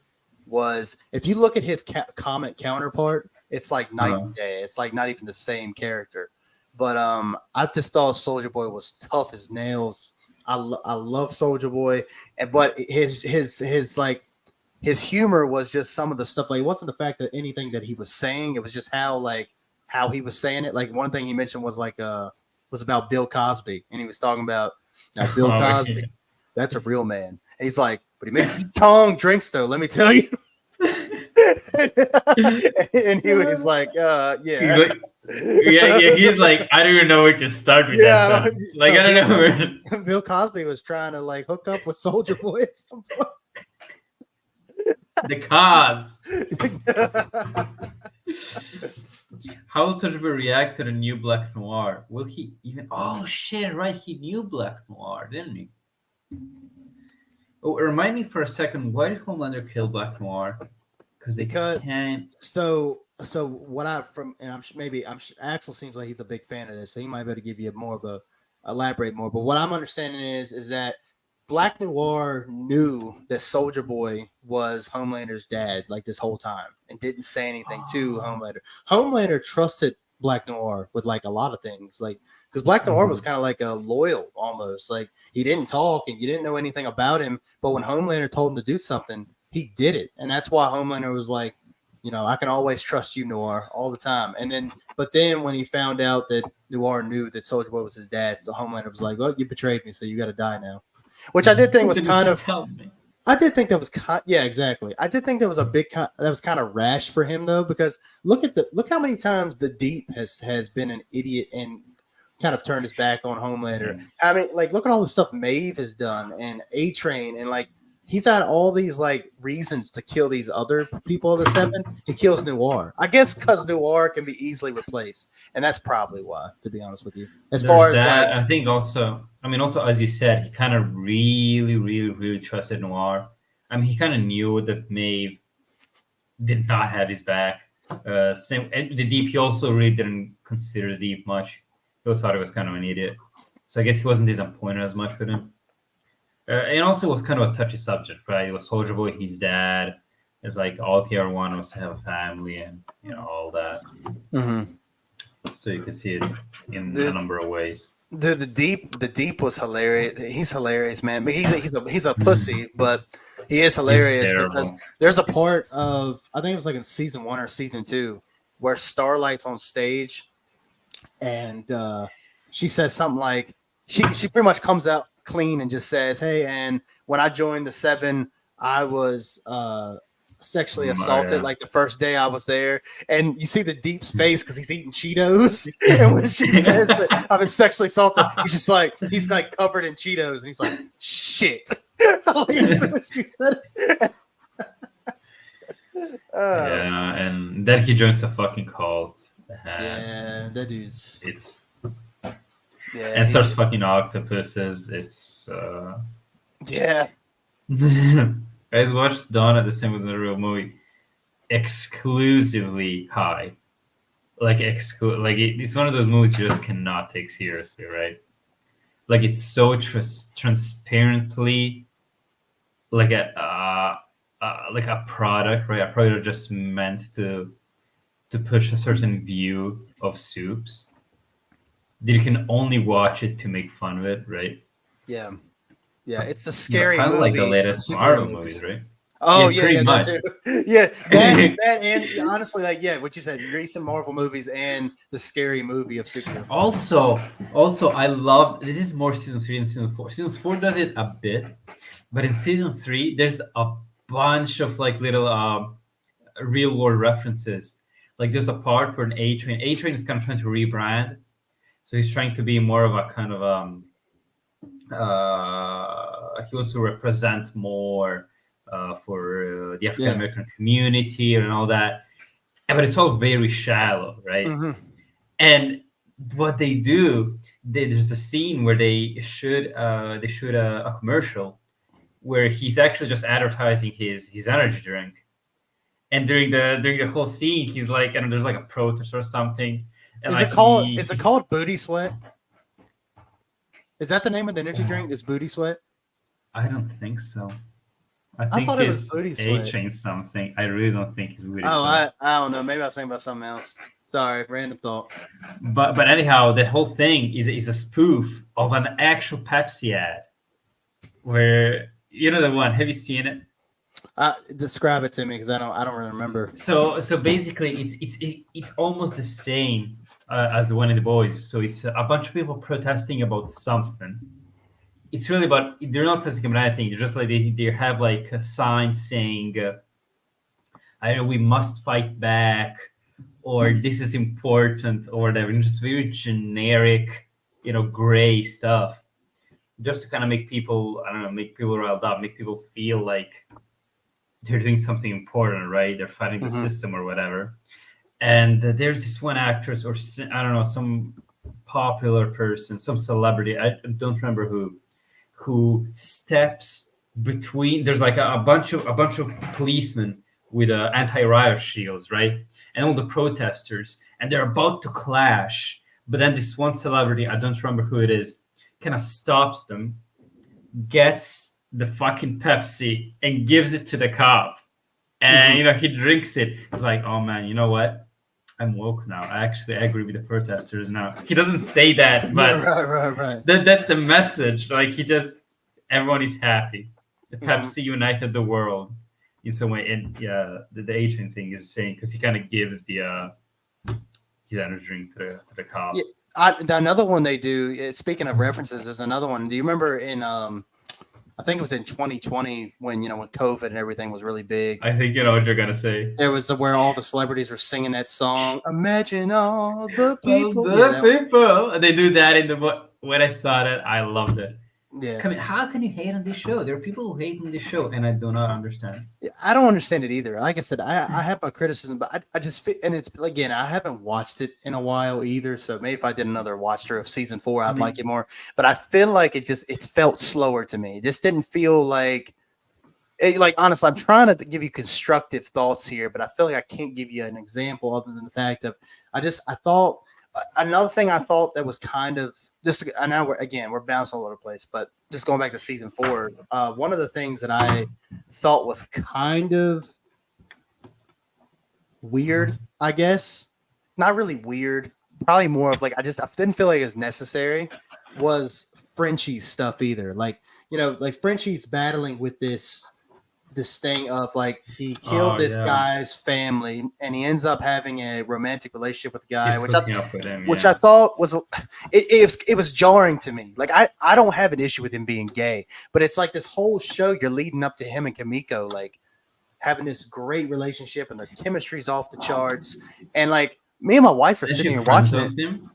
was. If you look at his comic counterpart, it's like night and day. It's like not even the same character. But I just thought Soldier Boy was tough as nails. I love Soldier Boy, but his like his humor was just some of the stuff. Like, it wasn't the fact that anything that he was saying. It was just how he was saying it. Like, one thing he mentioned was like was about Bill Cosby, and he was talking about Bill Cosby. Yeah. That's a real man. And he's like, but he makes some strong drinks though. Let me tell you. And he was like, yeah. Yeah, he's like, I don't even know where to start with that sentence. Like, so I don't know where. Bill Cosby was trying to like hook up with Soldier Boy at some point. The cause. How will Soldier Boy react to the new Black Noir? Will he even? Oh shit! Right, he knew Black Noir, didn't he? Oh, remind me for a second. Why did Homelander kill Black Noir? Because can't. So what Axel seems like he's a big fan of this, so he might be able to give you more of a elaborate more. But what I'm understanding is that Black Noir knew that Soldier Boy was Homelander's dad like this whole time and didn't say anything to Homelander. Homelander trusted Black Noir with like a lot of things, like because Black Noir was kind of like a loyal almost. Like, he didn't talk and you didn't know anything about him, but when Homelander told him to do something, he did it, and that's why Homelander was like, I can always trust you, Noir, all the time. But then when he found out that Noir knew that Soldier Boy was his dad, so Homelander was like, "Well, you betrayed me, so you got to die now." Which I did think was kind of. I did think that was yeah, exactly. I did think that was that was kind of rash for him though, because look how many times the Deep has been an idiot and kind of turned his back on Homelander. I mean, like, look at all the stuff Maeve has done and A-Train, and like, he's had all these like reasons to kill these other people of the Seven. He kills Noir, I guess, because Noir can be easily replaced, and that's probably why, to be honest with you. As far as that, like, I think also as you said, he kind of really, really, really trusted Noir. I mean, he kind of knew that Maeve did not have his back. The Deep, he also really didn't consider the Deep much. He also thought he was kind of an idiot. So I guess he wasn't disappointed as much with him. And also, it was kind of a touchy subject, right? It was Soldier Boy, his dad. It's like all TR1 wants to have a family and all that. Mm-hmm. So you can see it in a Dude. number of ways. Dude, the deep was hilarious. He's hilarious, man. But he's a pussy, but he is hilarious because terrible. there's a part of, I think it was like in season 1 or season 2, where Starlight's on stage, and she says something like, she pretty much comes out clean and just says, "Hey, and when I joined the Seven, I was sexually assaulted Yeah. like the first day I was there." And you see the Deep's face because he's eating Cheetos, and when she says that I've been sexually assaulted, he's like covered in Cheetos, and he's like, "Shit!" Like, as soon as she said it. Yeah, and then he joins a fucking cult. Yeah, that dude's It's yeah, and starts fucking octopuses. It's yeah. guys watched Dawn at the Same was a real movie. Exclusively high. Like it's one of those movies you just cannot take seriously, right? Like it's so transparently like a product, right? A product just meant to push a certain view of soups. That you can only watch it to make fun of it, right? Yeah, it's the scary kind of movie. like the latest superhero Marvel movies, right? Oh Yeah, yeah, pretty that much. too. Yeah, that and honestly, like what you said, recent Marvel movies and the scary movie of superhero. Also, I love this is more season 3 than season 4. Season 4 does it a bit, but in season 3, there's a bunch of like little real world references. Like there's a part where an A-Train is kind of trying to rebrand, so he's trying to be more of a kind of he wants to represent more for the African American community and all that, but it's all very shallow, right? Mm-hmm. And what they do, there's a scene where they shoot a commercial where he's actually just advertising his energy drink, and during the whole scene, he's like, and there's like a protest or something. And Is like it called Booty Sweat? Is that the name of the energy drink? Is Booty Sweat? I don't think so. I think thought it was Booty Sweat. A-Train something. I really don't think it's Booty Oh, Sweat. I don't know. Maybe I was thinking about something else. Sorry, random thought. But anyhow, the whole thing is a spoof of an actual Pepsi ad, where you know the one. Have you seen it? Describe it to me because I don't really remember. So basically, it's almost the same as the one in The Boys. So it's a bunch of people protesting about something. It's really about, they're not protesting about anything. They're just like they have like a sign saying, I don't know, we must fight back, or this is important, or whatever. And just very generic, gray stuff, just to kind of make people, I don't know, make people riled up, make people feel like they're doing something important, right? They're fighting the system or whatever. And there's this one actress, or I don't know, some popular person, some celebrity, I don't remember who steps between. There's like a bunch of policemen with anti-riot shields, right? And all the protesters, and they're about to clash. But then this one celebrity, I don't remember who it is, kind of stops them, gets the fucking Pepsi and gives it to the cop. And he drinks it. He's like, oh man, you know what? I'm woke now. I agree with the protesters now. He doesn't say that, but right. That's the message. Like everyone is happy. The Pepsi united the world in some way. And yeah, the A-Train thing is saying, because he kind of gives the his energy drink to the cop. Yeah, another one they do. Speaking of references, is another one. Do you remember in I think it was in 2020 when when COVID and everything was really big. I think you know what you're gonna say. It was where all the celebrities were singing that song. Imagine all the people. People. They do that in the. When I saw that, I loved it. Yeah. I mean, how can you hate on this show? There are people who hate on this show, and I do not understand. I don't understand it either. Like I said, I have my criticism, but I just and it's again, I haven't watched it in a while either. So maybe if I did another watch through of season 4, I'd like it more. But I feel like it's felt slower to me. It just didn't feel like honestly, I'm trying to give you constructive thoughts here, but I feel like I can't give you an example other than the fact of I thought another thing I thought that was kind of just, I know we're bouncing all over the place, but just going back to season 4, one of the things that I thought was kind of weird, I guess. Not really weird. Probably more of like I didn't feel like it was necessary. Was Frenchie's stuff either? Like like Frenchie's battling with this thing of like he killed Oh this yeah, guy's family and he ends up having a romantic relationship with the guy, he's hooking up with him. which Yeah. I thought was it was jarring to me. Like I don't have an issue with him being gay, but it's like this whole show you're leading up to him and Kimiko like having this great relationship and their chemistry's off the charts. And like me and my wife are Is sitting she here watching friends this. with him?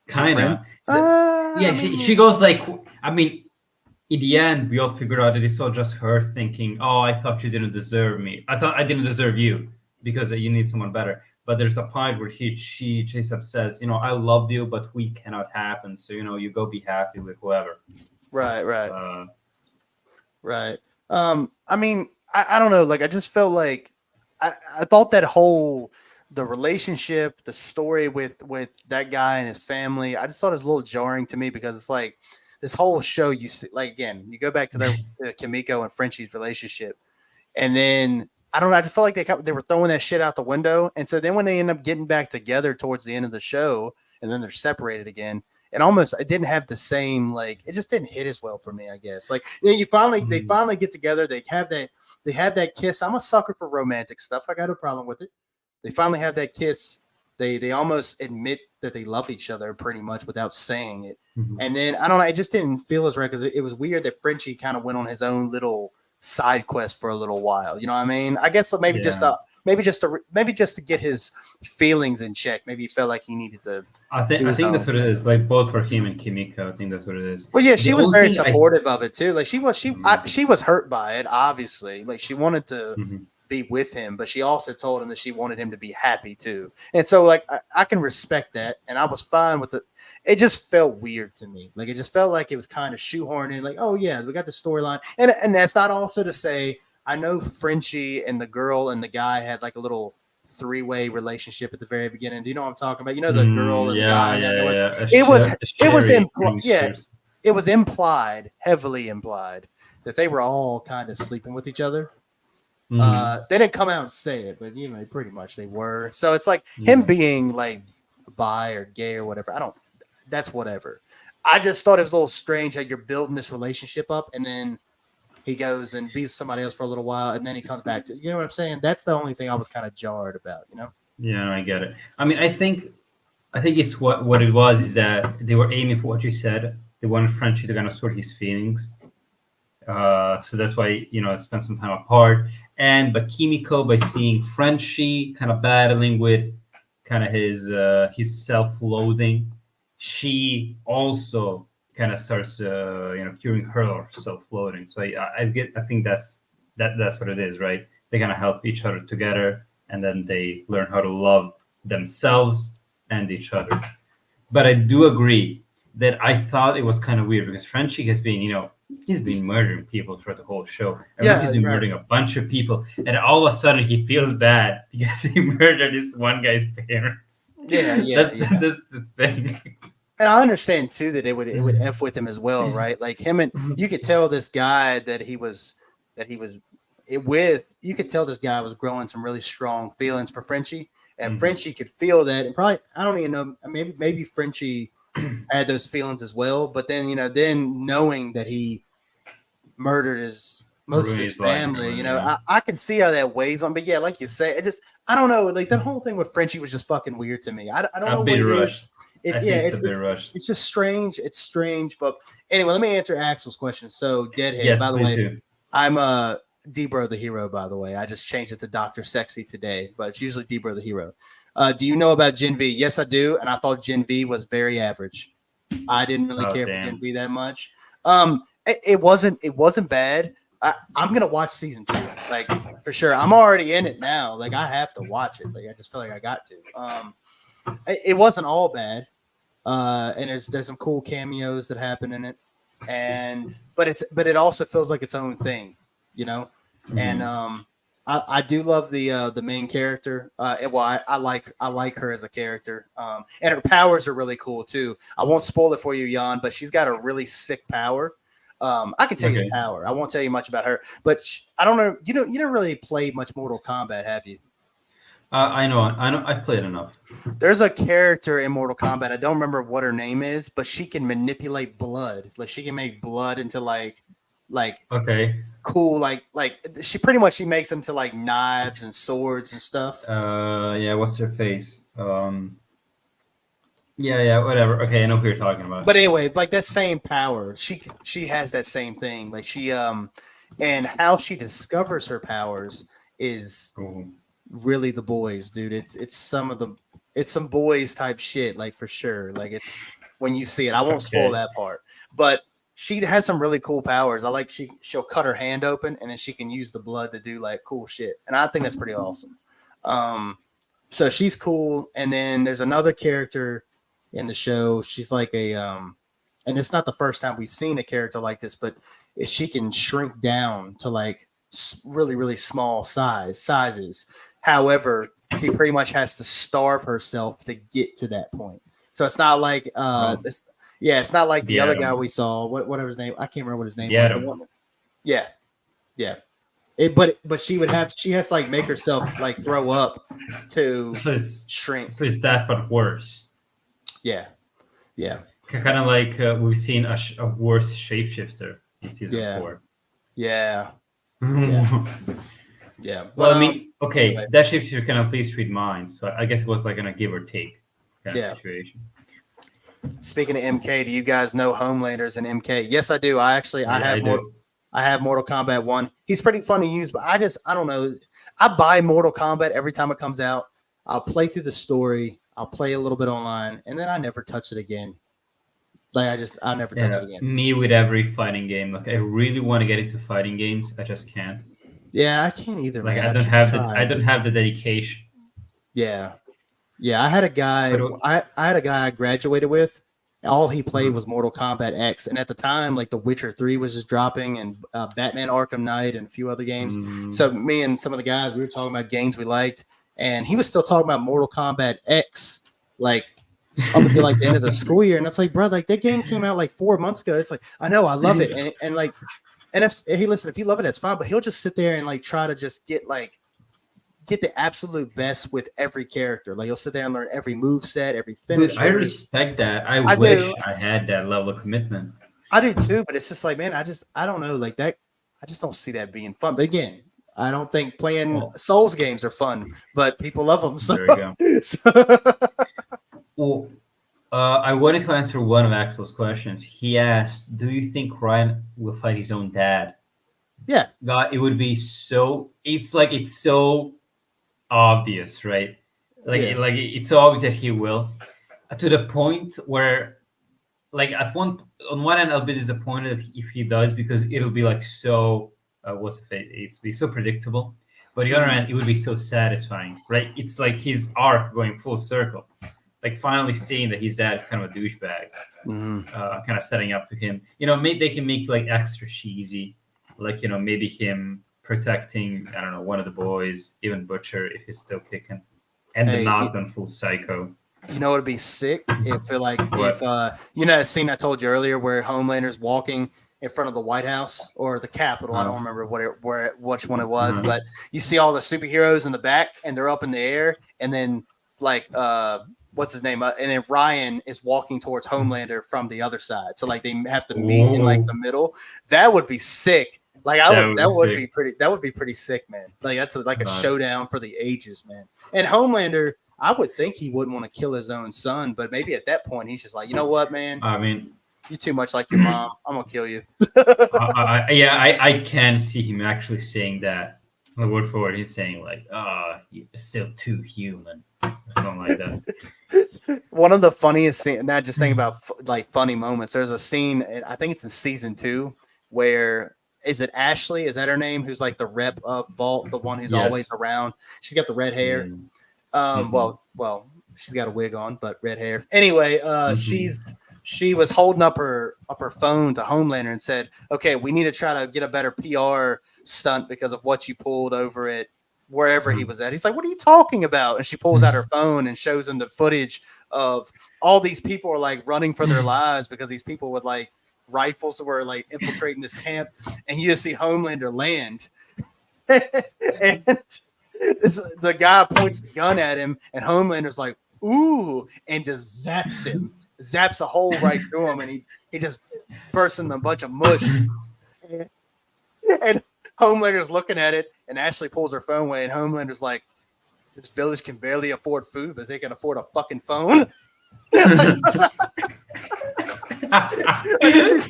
Is she friends? Kind of. Yeah, I mean, she goes like, I mean, in the end, we all figured out that it's all just her thinking, "Oh, I thought you didn't deserve me. I thought I didn't deserve you because you need someone better." But there's a point where Jacob says, "I love you, but we cannot happen. So you go be happy with whoever." right. Uh, Right. I mean, I don't know. Like, I just felt like I thought the relationship, the story with that guy and his family, I just thought it was a little jarring to me because it's like this whole show you see, like again, you go back to the Kimiko and Frenchie's relationship, and then I don't know. I just felt like they were throwing that shit out the window, and so then when they end up getting back together towards the end of the show, and then they're separated again. It didn't have the same like it just didn't hit as well for me, I guess. Like they finally get together, they have that kiss. I'm a sucker for romantic stuff. I got no problem with it. They finally have that kiss. They almost admit that they love each other pretty much without saying it. mhm. And then I don't know, it just didn't feel as right because it was weird that Frenchie kind of went on his own little side quest for a little while. You know what I mean? I guess maybe Yeah. maybe just to get his feelings in check. Maybe he felt like he needed to. I think that's what it is. Like both for him and Kimiko, I think that's what it is. Well, yeah, she The was only very thing supportive of it too. Like she was Mhm. she was hurt by it, obviously. Like she wanted to Mhm. be with him, but she also told him that she wanted him to be happy too. And so like I can respect that, and I was fine with it. It just felt weird to me. Like it just felt like it was kind of shoehorned in. Like, oh yeah, we got the storyline, and that's not also to say I know Frenchie and the girl and the guy had like a little three-way relationship at the very beginning. Do you know what I'm talking about? You know the girl and the guy. It was implied, heavily implied, that they were all kind of sleeping with each other. Mhm. They didn't come out and say it, but pretty much they were. So it's like him being like bi or gay or whatever. That's whatever. I just thought it was a little strange how you're building this relationship up and then he goes and beats somebody else for a little while and then he comes back to, you know what I'm saying? That's the only thing I was kind of jarred about, Yeah, I get it. I mean, I think it's what it was is that they were aiming for what you said. They wanted Frenchie to kind of sort his feelings. So that's why spend some time apart. But Kimiko, by seeing Frenchie kind of battling with kind of his self-loathing, she also kind of starts curing her self-loathing. So I think that's what it is, right? They kind of help each other together, and then they learn how to love themselves and each other. But I do agree that I thought it was kind of weird because Frenchie has been, he's been murdering people throughout the whole show. He's been murdering a bunch of people, and all of a sudden he feels bad because he murdered this one guy's parents. That's the thing. And I understand too that it would f with him as well, right? Like him and you could tell this guy that he was with. You could tell this guy was growing some really strong feelings for Frenchie, and Frenchie could feel that. And probably I don't even know. Maybe Frenchie had those feelings as well. But then then knowing that he murdered most of his family, I can see how that weighs on. But yeah, like you say, I don't know. Like that whole thing with Frenchie was just fucking weird to me. I don't know what it is. It's just strange. It's strange. But anyway, let me answer Axel's question. So Deadhead, yes, by the way, do. I'm D-Bro the Hero, by the way. I just changed it to Dr. Sexy today, but it's usually D-Bro the Hero. Do you know about Gen V? Yes, I do. And I thought Gen V was very average. I didn't really care for Gen V that much. It wasn't bad. I'm gonna watch season 2, like for sure. I'm already in it now. Like I have to watch it. Like I just feel like I got to. It wasn't all bad, and there's some cool cameos that happen in it, but it also feels like its own thing, And I do love the main character. I like her as a character, and her powers are really cool too. I won't spoil it for you, Jan, but she's got a really sick power. I can tell you Okay. the power. I won't tell you much about her, but I don't know. You never really played much Mortal Kombat, have you? I know. I've played enough. There's a character in Mortal Kombat. I don't remember what her name is, but she can manipulate blood. Like she can make blood into like Okay. cool she pretty much she makes them to like knives and swords and stuff. Yeah. What's her face? Yeah. Whatever. Okay, I know who you're talking about. But anyway, like that same power, she has that same thing. Like she and how she discovers her powers is Ooh. really the boys, dude. It's some boys type shit, like for sure. Like it's when you see it. I won't spoil Okay. that part, but she has some really cool powers. I like she'll cut her hand open and then she can use the blood to do like cool shit, and I think that's pretty awesome. So she's cool, and then there's another character in the show. She's like a and it's not the first time we've seen a character like this, but she can shrink down to like really really small sizes. However, she pretty much has to starve herself to get to that point. So it's not like it's not like the The other Atom. guy we saw. Whatever his name, I can't remember what his name The was. Atom. The one, yeah. But she has to like make herself like throw up to So it's shrink. that, but worse. Yeah. Kind of like we've seen a worse shapeshifter in season 4. Yeah. Well, But, I mean, okay, anyway. that shapeshifter can at least read minds, so I guess it was like a give or take kind of situation. Speaking of MK, do you guys know Homelander's and MK? Yes, I do. I do. have Mortal Kombat 1. He's pretty fun to use, but I don't know. I buy Mortal Kombat every time it comes out. I'll play through the story. I'll play a little bit online, and then I never touch it again. Like I'll never touch it again. Me with every fighting game. Like I really want to get into fighting games. I just can't. Yeah, I can't either. Like man. I don't have the dedication. Yeah. I had a guy. I had a guy I graduated with. All he played was Mortal Kombat X, and at the time, like The Witcher 3 was just dropping, and Batman Arkham Knight, and a few other games. So me and some of the guys, we were talking about games we liked, and he was still talking about Mortal Kombat X, like up until like the end of the school year. And it's like, bro, like that game came out like 4 months ago. It's like, I know, I love it, and like, and that's hey, listen, if you love it, that's fine. But he'll just sit there and like try to just get the absolute best with every character. Like you'll sit there and learn every move set, every finish. I respect that. I wish I had that level of commitment. I do too, but it's just like, man, I don't know, like that. I just don't see that being fun. But again, I don't think playing Souls games are fun, but people love them. So. There you go. Well, I wanted to answer one of Axel's questions. He asked, "Do you think Ryan will fight his own dad?" Yeah. God, it would be so. It's so obvious, right? It's so obvious that he will, to the point where, like, on one end, I'll be disappointed if he does, because it'll be like so. It's be so predictable. But on the other hand, it would be so satisfying, right? It's like his arc going full circle, like finally seeing that his dad is kind of a douchebag, kind of setting up to him. Maybe they can make like extra cheesy, like maybe him protecting, I don't know, one of the boys, even Butcher if he's still kicking, and then not gone full psycho. You know, it'd be sick if that scene I told you earlier where Homelander's walking in front of the White House or the Capitol. I don't remember which one it was, but you see all the superheroes in the back and they're up in the air, and then like what's his name? And then Ryan is walking towards Homelander from the other side. So like they have to meet in like the middle. That would be sick. Like that would be pretty sick, man. Like that's a showdown for the ages, man. And Homelander, I would think he wouldn't want to kill his own son, but maybe at that point he's just like, you know what, man? I mean, you're too much like your mom. I'm gonna kill you. I can see him actually saying that. Word for word, he's saying like, you're still too human, or something like that. One of the funniest scenes, not just thinking about like funny moments. There's a scene, I think it's in season 2, where is it Ashley? Is that her name? Who's like the rep of Vault, the one who's always around? She's got the red hair. Well, she's got a wig on, but red hair. Anyway, she was holding up her phone to Homelander and said, "Okay, we need to try to get a better PR stunt because of what you pulled over at wherever he was at." He's like, "What are you talking about?" And she pulls out her phone and shows him the footage of all these people are like running for their lives because these people would like rifles were like infiltrating this camp, and you just see Homelander land, and the guy points the gun at him, and Homelander's like, "Ooh," and just zaps a hole right through him, and he just bursts in a bunch of mush. And Homelander's looking at it, and Ashley pulls her phone away, and Homelander's like, "This village can barely afford food, but they can afford a fucking phone." He's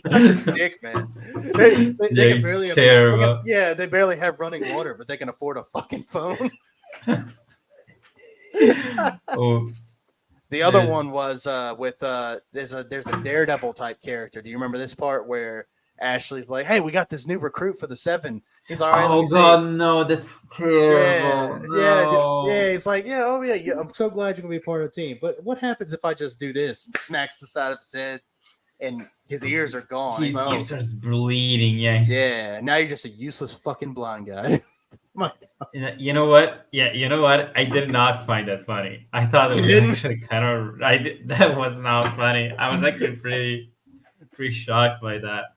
such a dick, man. They can barely terrible. they barely have running water, but they can afford a fucking phone. Oh, The other one was with there's a Daredevil type character. Do you remember this part where Ashley's like, "Hey, we got this new recruit for the 7." He's all right. oh god, no, that's terrible. Yeah. He's like, "Yeah, yeah. I'm so glad you're gonna be part of the team. But what happens if I just do this?" And smacks the side of his head, and his ears are gone. His He's ears starts bleeding. Yeah. yeah. Now you're just a useless fucking blind guy. You know what? Yeah, you know what? I did not find that funny. I thought it was actually kind of. That was not funny. I was actually pretty shocked by that.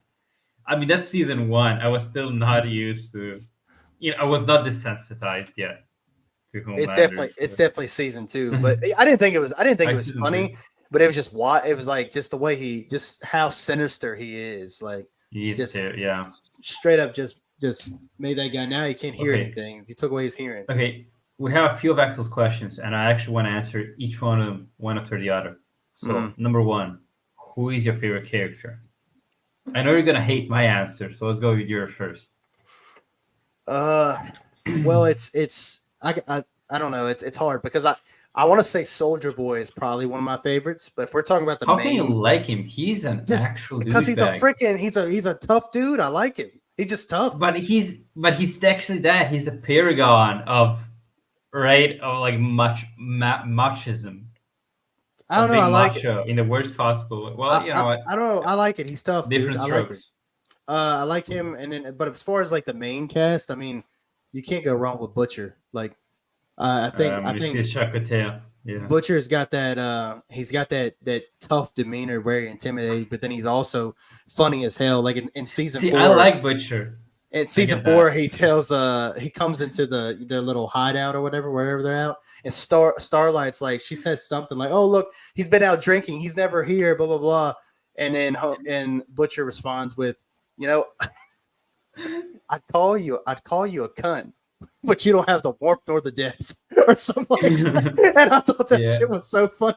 I mean, that's season 1. I was still not used to. I was not desensitized yet to Homelander. It's definitely season 2, but I didn't think it was funny. 2. But it was just it was like just the way just how sinister he is. Like Yeah. straight up just made that guy. Now he can't hear Okay. anything. He took away his hearing. Okay, we have a few of Axel's questions, and I actually want to answer each one of them one after the other. So, number 1, who is your favorite character? I know you're gonna hate my answer, so let's go with yours first. Well, it's I don't know. It's hard because I want to say Soldier Boy is probably one of my favorites, but if we're talking about the How main, can you like him? He's an actual because he's douchebag. he's a tough dude. I like him. He's just tough. But he's actually that. He's a paragon of like machism. I don't know. I like it. In the worst possible way. Well, you know what? I don't know. I like it. He's tough. Different dude. strokes. I like him, and then but as far as like the main cast, I mean, you can't go wrong with Butcher. Like, I think Chakotay. Yeah. Butcher's got that. He's got that tough demeanor, very intimidating, but then he's also funny as hell. Like in season 4, I like Butcher. In season 4, he tells he comes into their little hideout or wherever they're out, and Starlight's like, she says something like, "Oh, look, he's been out drinking. He's never here." Blah blah blah, and then Butcher responds with, I'd call you a cunt, but you don't have the warmth nor the depth," or something like that. And I thought that shit was so funny.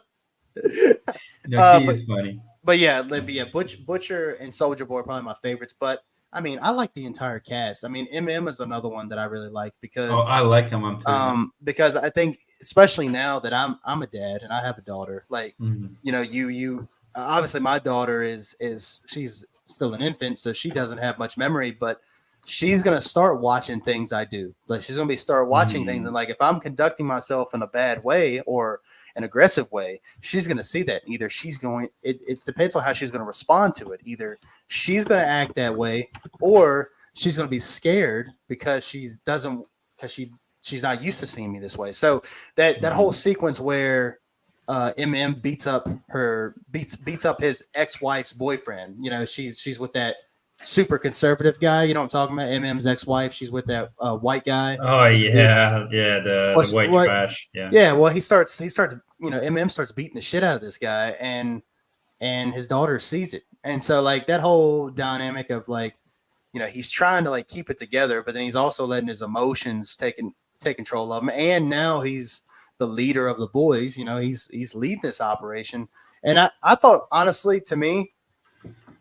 No, he is funny. But yeah, Butcher and Soldier Boy are probably my favorites. But I mean, I like the entire cast. I mean, MM is another one that I really like because I like him too. Because I think, especially now that I'm a dad and I have a daughter, like you obviously my daughter is she's still an infant, so she doesn't have much memory, but she's gonna start watching things I do. Like she's gonna start watching things, and like if I'm conducting myself in a bad way or an aggressive way, she's going to see that. Either she's going, it depends on how she's going to respond to it. Either she's going to act that way, or she's going to be scared because she's not used to seeing me this way. So that whole sequence where MM beats up his ex-wife's boyfriend. She's with that super conservative guy. You know what I'm talking about? MM's ex-wife. She's with that white guy. Oh yeah, the white trash. Yeah. Yeah. Well, he starts. MM starts beating the shit out of this guy, and his daughter sees it, and so like that whole dynamic of like, he's trying to like keep it together, but then he's also letting his emotions take control of him, and now he's the leader of the boys. He's leading this operation, and I thought honestly, to me,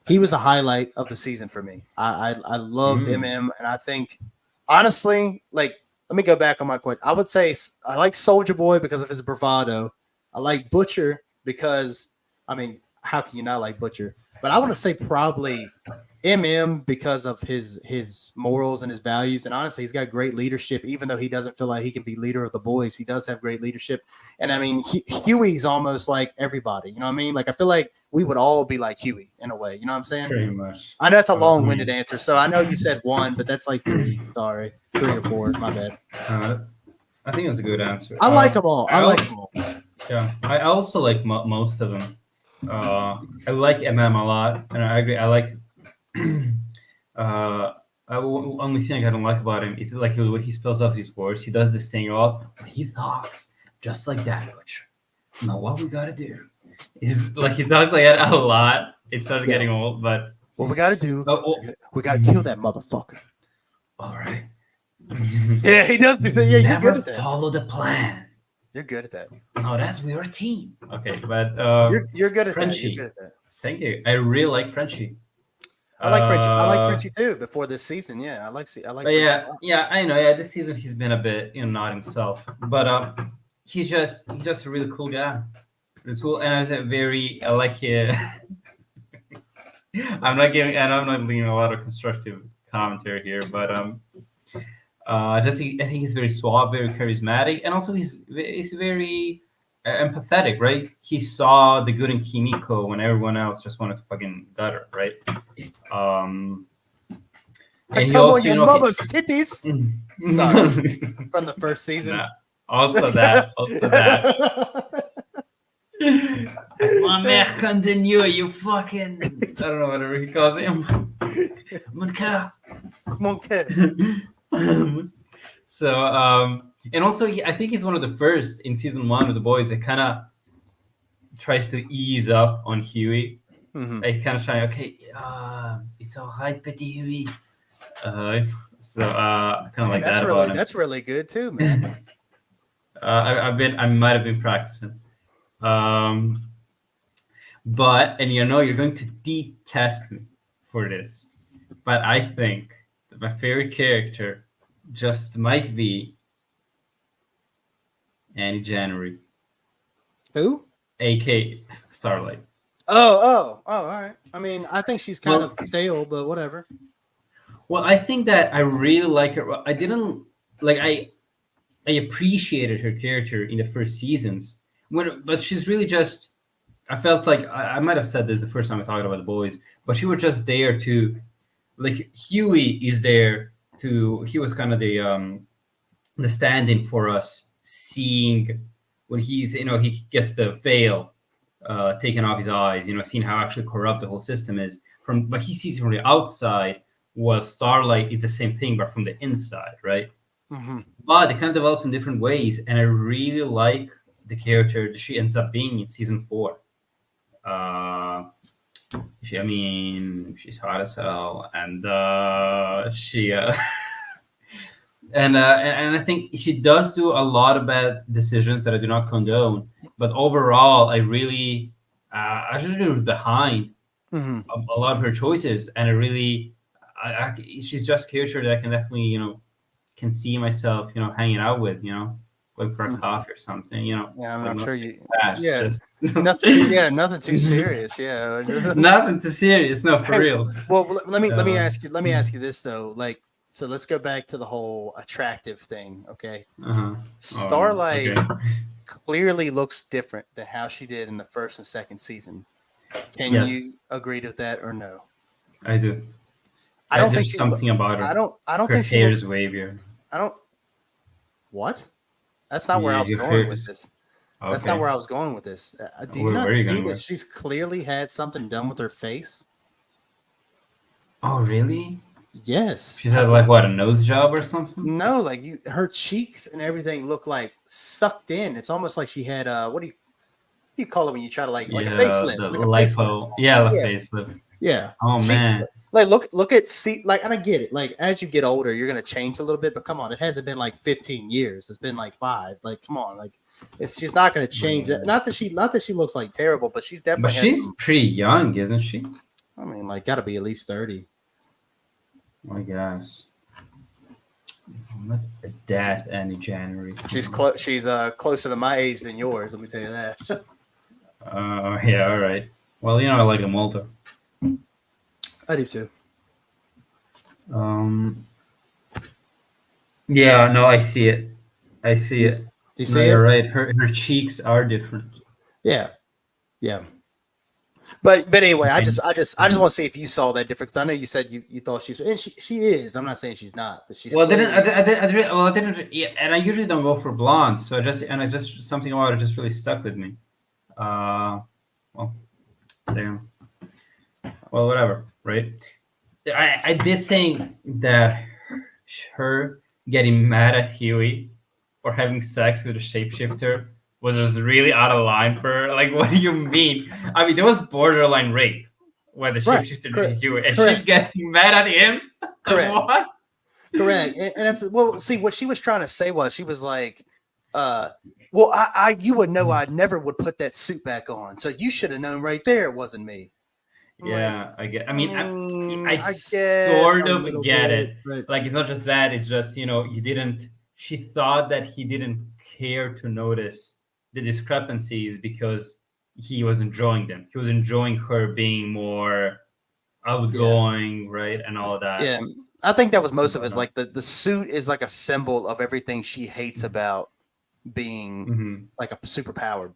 he was a highlight of the season for me. I loved MM, and I think honestly, like, let me go back on my question. I would say I like Soldier Boy because of his bravado. I like Butcher because, I mean, how can you not like Butcher? But I want to say probably MM because of his morals and his values. And honestly, he's got great leadership, even though he doesn't feel like he can be leader of the boys. He does have great leadership. And I mean, Huey's almost like everybody. You know what I mean? Like, I feel like we would all be like Huey in a way. You know what I'm saying? Pretty much. I know that's a long-winded answer. So I know you said 1, but that's like 3. Sorry. 3 or 4. My bad. I think that's a good answer. I like them all. I like them all. Yeah. I also like most of them. I like MM a lot, and I agree. I like. Only thing I don't like about him is like when he spells out his words. He does this thing a lot. He talks just like that, Butcher. Now what we gotta do is like he talks like that a lot. It started Yeah. getting old, but What we gotta do? Oh, We gotta kill that motherfucker. all right. Yeah, he does do that. Yeah, you're Never good at that. follow the plan. You're good at that. No, that's we're a team. Okay, but You're good at that. Frenchie. You're good at that. thank you. I really like Frenchie. I like Frenchie. I like Uh, Frenchie too. Before this season, yeah, I like. I like. But Frenchie yeah, a lot. yeah, I know. Yeah, this season he's been a bit, not himself. But he's just a really cool guy. It's cool, and I very I like it. I'm not giving a lot of constructive commentary here, but I think he's very suave, very charismatic, and also he's very empathetic, right? He saw the good in Kimiko when everyone else just wanted to fucking gut her, right? I And he come also, on your mother's titties Sorry. from the first season. Nah, also that. My mère continue, you fucking. I don't know whatever he calls him. Mon cœur. Mon cœur. So, and also, I think he's one of the first in season 1 of The Boys that kind of tries to ease up on Huey. Mhm. Like, kind of trying, okay, it's all right, Petit Huey. Kind of like That's that really about him. that's really good too, man. I might have been practicing. But you're going to detest me for this, but I think that my favorite character just might be Annie January, Who? aka Starlight. Oh, all right. I mean, I think she's kind Well- of stale, but whatever. Well, I think that I really like her. I didn't like I appreciated her character in the first seasons, but she's really just. I felt like I might have said this the first time I talked about The Boys, but she was just there to, like, Huey is there to. He was kind of the stand-in for us, seeing when he's he gets the veil taken off his eyes, seeing how actually corrupt the whole system is but he sees it from the outside, while Starlight is the same thing but from the inside, right? Mm-hmm. But they kind of developed in different ways, and I really like the character that she ends up being in season 4. She's hot as hell, and she and I think she does do a lot of bad decisions that I do not condone. But overall, I really I just was behind Mm-hmm. a lot of her choices, and she's just a character that I can definitely can see myself hanging out with, going for a coffee or something, Yeah, I'm sure you. Cash, Yeah. just Nothing too serious. Yeah. nothing too serious. No, for Hey, real. Well, let me ask you. Let me ask you this though. Like, so let's go back to the whole attractive thing. Okay, Uh-huh. Starlight Okay. clearly looks different than how she did in the first and second season. Can Yes. you agree with that or no? I do. I don't think there's she. something about her. I don't her think she hair looks. is wavier. I don't. What? That's not where Yeah, I was your going hair with is- this. That's not Okay. where I was going with this. Do you Where not are you see going that with? she's clearly had something done with her face? Oh, really? Yes. She's had like what, a nose job or something? No, like her cheeks and everything look like sucked in. It's almost like she had what do you call it when you try to like a facelift? the Like a facelift. lipo. Yeah, the Yeah. facelift. Yeah. Oh She- man. Like look at and I get it. Like as you get older, you're gonna change a little bit, but come on, it hasn't been like 15 years. It's been like 5. Like, come on, like she's not gonna change it. Not that she looks like terrible, but she's But definitely she's pretty young, isn't she? I mean, like gotta be at least 30. I guess. Not that Annie January. She's closer to my age than yours, let me tell you that. Yeah, all right. Well, I like them older. I do too. Yeah, no, I see it. I see it. Do you No, see you're it? right. Her cheeks are different. Yeah. Yeah. But anyway, I just want to see if you saw that difference. I know you said you thought she was, and she is. I'm not saying she's not, but she's. Well, clearly- I didn't. Yeah, and I usually don't go for blondes, so I just something about it just really stuck with me. Well, Damn. Well, whatever, right? I did think that her getting mad at Huey for having sex with a shapeshifter was just really out of line for her. Like, what do you mean? I mean, there was borderline rape when the Right. shapeshifter Correct. did Huey, and Correct. she's getting mad at him. Correct. What? Correct. And that's well, see, what she was trying to say was she was like, well, you would know I never would put that suit back on. So you should have known right there it wasn't me. I'm like, Yeah, I get. I mean, I guess sort a of little get bit, it. but Like, it's not just that; it's just you didn't. She thought that he didn't care to notice the discrepancies because he was enjoying them. He was enjoying her being more outgoing, right, and all that. yeah, I think that was most of it. Is like the suit is like a symbol of everything she hates about being hmm like a superpowered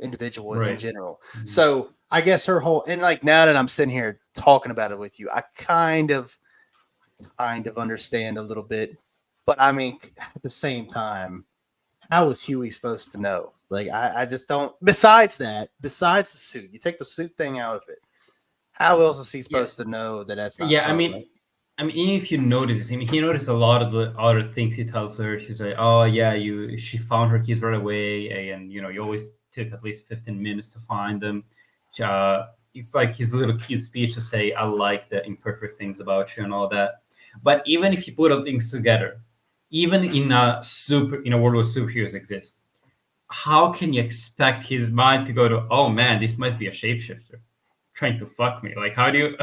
individual in Right. general. Mhm. So I guess her whole and like now that I'm sitting here talking about it with you, I kind of understand a little bit, but I mean at the same time, how was Huey supposed to know? Like I just don't. Besides the suit, you take the suit thing out of it. How else is he supposed to know that that's not? Yeah, I Starlight? mean, even if you notice, I mean, he noticed a lot of the other things he tells her. She's like, "Oh yeah, she found her keys right away, and you always took at least 15 minutes to find them." It's like his little cute speech to say, "I like the imperfect things about you" and all that. But even if you put all things together, even in a world where superheroes exist, how can you expect his mind to go to, "Oh man, this must be a shapeshifter trying to fuck me"? Like, how do you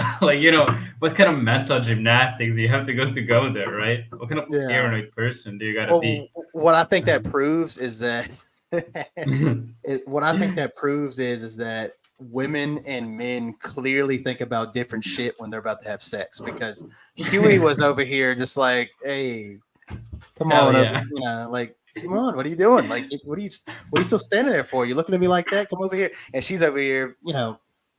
what kind of mental gymnastics do you have to go there, right? What kind of Yeah. paranoid person do you gotta be? What I think that proves is that what I think that proves is that women and men clearly think about different shit when they're about to have sex because Huey was over here just like, hey, come Hell on, yeah. like, come on, what are you doing? Like, what are you still standing there for? You looking at me like that? Come over here. And she's over here,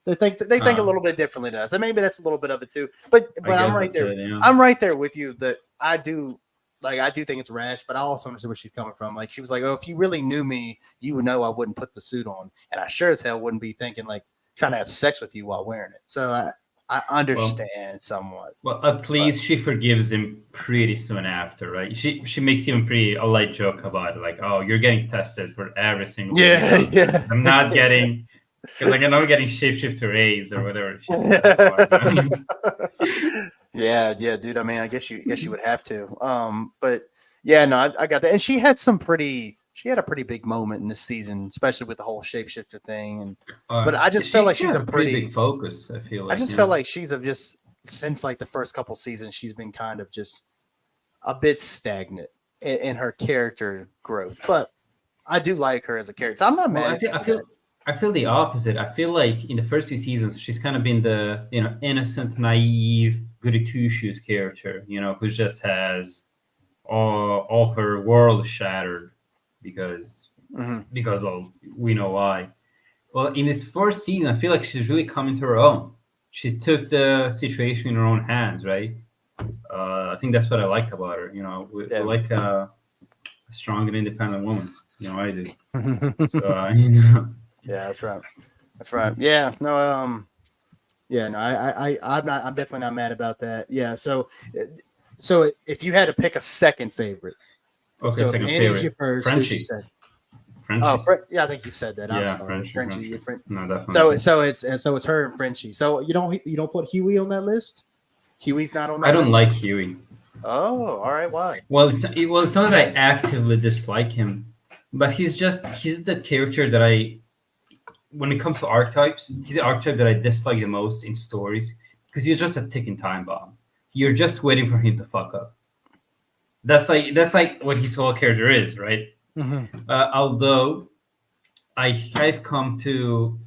they think a little bit differently to us. And maybe that's a little bit of it too. But I I'm guess right that's there. it, yeah. I'm right there with you that I do think it's rash, but I also understand where she's coming from. Like she was like, "Oh, if you really knew me, you would know I wouldn't put the suit on, and I sure as hell wouldn't be thinking like trying to have sex with you while wearing it." So I understand somewhat. Well, at least she forgives him pretty soon after, right? She makes even a light joke about it, like, "Oh, you're getting tested for every single thing. Yeah. I'm not getting because like I'm not getting shapeshifter A's or whatever she says." Yeah, dude. I mean, I guess you would have to. But yeah, no, I got that. And she had a pretty big moment in this season, especially with the whole shapeshifter thing. And but I just felt like she's a pretty big focus. I feel like I just felt like she's just since like the first couple seasons, she's been kind of just a bit stagnant in her character growth. But I do like her as a character. So I'm not mad at you. I feel the opposite. I feel like in the first two seasons, she's kind of been the innocent, naive, goody two shoes character, who just has all her world shattered because we know why. Well, in this first season, I feel like she's really coming to her own. She took the situation in her own hands, right? I think that's what I liked about her. We like a strong and independent woman. I do. So Yeah, that's right. That's right. Yeah, no, yeah, no, I'm definitely not mad about that. Yeah, so if you had to pick a second favorite, okay, so second Annie's favorite, your first, Frenchie. Frenchie. Oh, yeah, I think you said that. I'm sorry, Frenchie. No, definitely. So it's her and Frenchie. So you don't put Huey on that list. Huey's not on that. I don't list? like Huey. Oh, all right. Why? Well, it's not that I actively dislike him, but he's the character that when it comes to archetypes, he's the archetype that I dislike the most in stories because he's just a ticking time bomb. You're just waiting for him to fuck up. That's like what his whole character is, right? Mm-hmm. Although I have come to,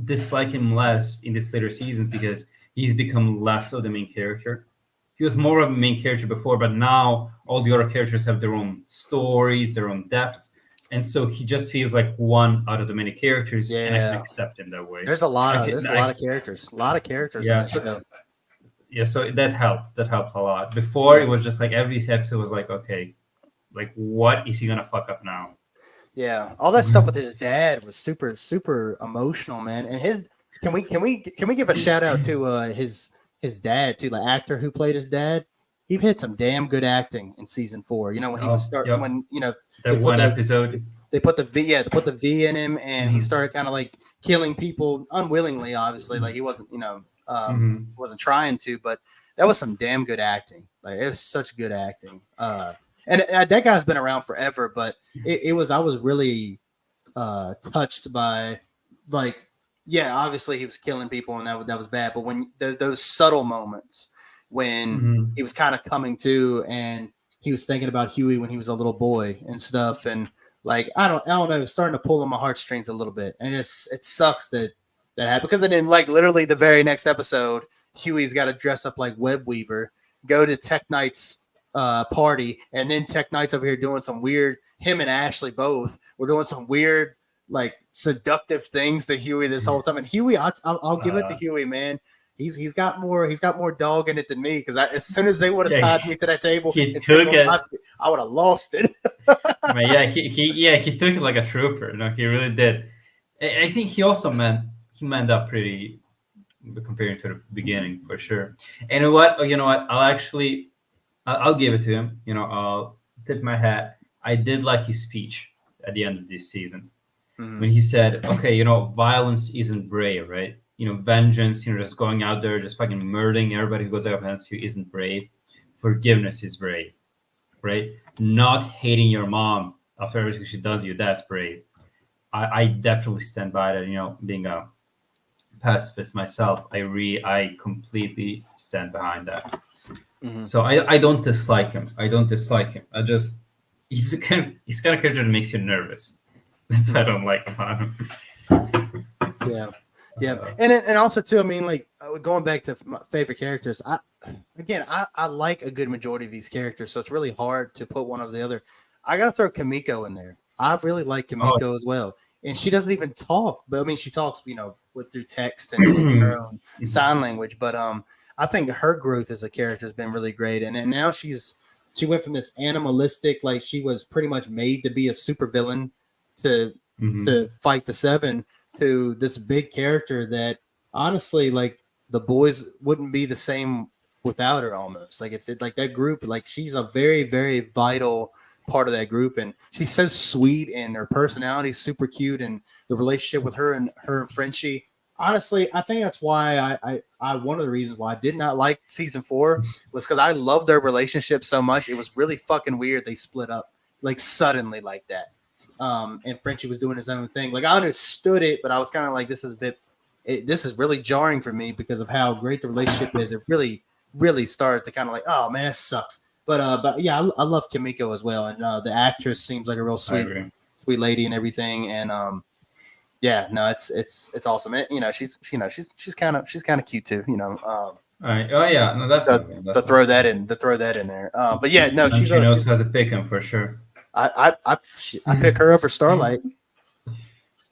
dislike him less in these later seasons because he's become less of the main character. He was more of a main character before, but now all the other characters have their own stories, their own depths. And so he just feels like one out of the many characters, and I can accept him that way. There's a lot of characters. A lot of characters in this show. Yeah, so that helped. That helped a lot. Before it was just like every episode was like, okay, like what is he gonna fuck up now? Yeah, all that stuff with his dad was super super emotional, man. And his can we give a shout out to his dad too, the actor who played his dad. He had some damn good acting in season 4. You know when he was Yep. when That they put one the episode. they put the V in him, and he Mhm. started kind of like killing people unwillingly. Obviously, like he wasn't wasn't trying to, but that was some damn good acting. Like it was such good acting. And that guy's been around forever, but it was I was really touched by like yeah, obviously he was killing people and that was bad, but when those subtle moments when Mhm. he was kind of coming to and he was thinking about Huey when he was a little boy and stuff, and like I don't know, it was starting to pull on my heartstrings a little bit, and it sucks that happened because then like literally the very next episode, Huey's got to dress up like Web Weaver, go to Tech Knight's party, and then Tech Knight's over here doing some weird. Him and Ashley both were doing some weird, like seductive things to Huey this whole time. And Huey, I'll give it to Huey, man. He's got more dog in it than me because as soon as they would have tied me to that table, he took it. I would have lost it. I mean, yeah, he took it like a trooper. You know, he really did. I think he also meant up pretty comparing to the beginning for sure. And you know what? I'll give it to him. You know, I'll tip my hat. I did like his speech at the end of this season when he said, "Okay, you know, violence isn't brave, right? You know, vengeance, you know, just going out there, just fucking murdering everybody who goes up against you isn't brave. Forgiveness is brave, right? Not hating your mom after everything she does you, that's brave." I definitely stand by that. You know, being a pacifist myself, I completely stand behind that. So I don't dislike him. I just he's kind of character that makes you nervous. That's what I don't like about him. Yeah, and also too. I mean, like going back to my favorite characters. I like a good majority of these characters, so it's really hard to put one over the other. I gotta throw Kimiko in there. I really like Kimiko as well, and she doesn't even talk, but I mean, she talks, you know, through text and her own sign language. But I think her growth as a character has been really great, and now she went from this animalistic, like she was pretty much made to be a supervillain to fight the Seven, to this big character that honestly, like the boys wouldn't be the same without her. Almost like it's like that group, like she's a very very vital part of that group, and she's so sweet, and her personality is super cute, and the relationship with her and Frenchie. Honestly, I think that's why I one of the reasons why I did not like season 4 was because I loved their relationship so much. It was really fucking weird they split up like suddenly like that. And Frenchie was doing his own thing. Like I understood it, but I was kind of like, this is really jarring for me because of how great the relationship is. It really, really started to kind of like, oh man, that sucks. But yeah, I love Kimiko as well, and the actress seems like a real sweet lady and everything. And yeah, no, it's awesome. You know, she's kind of cute too. You know. All right. Oh yeah, no, definitely. To throw that in there. But yeah, no, she knows how to pick him for sure. I pick her over Starlight.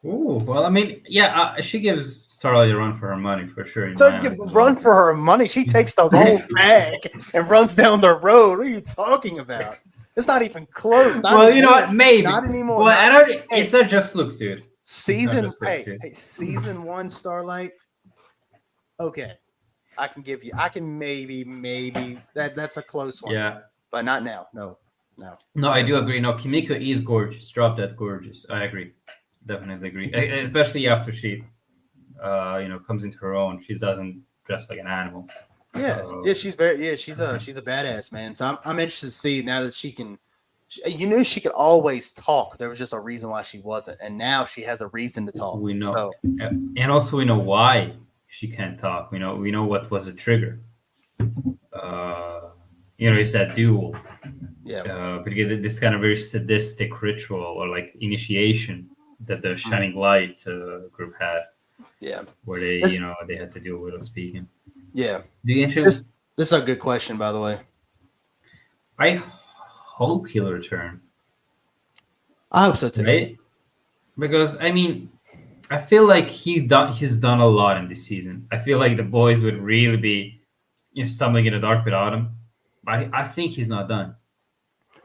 Ooh, well, I mean, yeah, she gives Starlight a run for her money for sure. So run for her money. She takes the whole bag and runs down the road. What are you talking about? It's not even close. Well, you know what? Maybe not anymore. Well, I don't. It's not just looks, dude. Season 1 Starlight. Okay, I can give you. I can maybe that's a close one. Yeah, but not now. No. I do agree. No, Kimiko is gorgeous. Drop that gorgeous. I agree. Definitely agree. Especially after she, comes into her own. She doesn't dress like an animal. Yeah, she's a badass, man. So I'm interested to see now that she can. You knew she could always talk. There was just a reason why she wasn't, and now she has a reason to talk. We know, and also we know why she can't talk. We know what was the trigger. It's that duel. Yeah. But you get this kind of very sadistic ritual or like initiation that the Shining Light group had. Yeah. Where they, they had to deal with speaking. Yeah. Do you this is a good question, by the way. I hope he'll return. I hope so too. Right? Because I mean, I feel like he's done a lot in this season. I feel like the boys would really be stumbling in the dark without him. I think he's not done.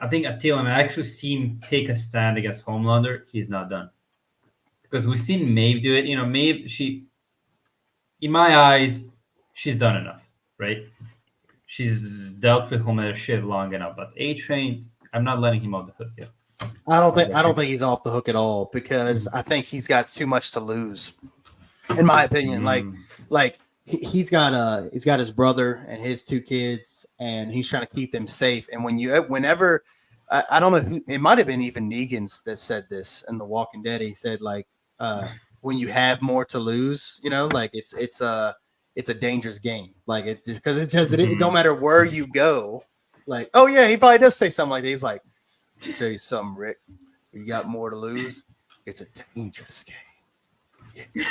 I think until I actually seen him take a stand against Homelander, he's not done. Because we've seen Maeve do it. You know, Maeve, in my eyes, she's done enough, right? She's dealt with Homelander shit long enough. But A-Train, I'm not letting him off the hook yet. I don't think he's off the hook at all because I think he's got too much to lose, in my opinion. Like he's got his brother and his 2 kids, and he's trying to keep them safe. And whenever I don't know who, it might have been even Negan's that said this in The Walking Dead. He said like when you have more to lose, you know, like it's a dangerous game. Like it just because it don't matter where you go. Like, oh yeah, he probably does say something like that. He's like, let me tell you something, Rick. You got more to lose. It's a dangerous game. Yeah.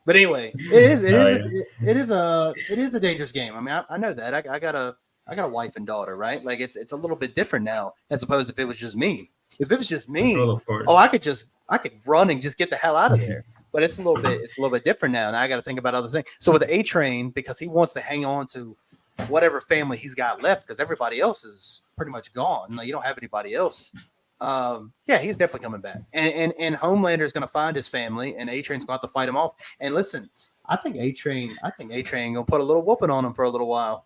But anyway, it is a dangerous game. I mean, I know that. I got a wife and daughter, right? Like it's a little bit different now as opposed to if it was just me. If it was just me, I could run and just get the hell out of there. But it's a little bit different now. And I got to think about other things. So with A-Train, because he wants to hang on to whatever family he's got left, because everybody else is pretty much gone. Like, you don't have anybody else. Yeah, he's definitely coming back. And Homelander is going to find his family, and A-Train's going to have to fight him off. And listen, I think A-Train going to put a little whooping on him for a little while.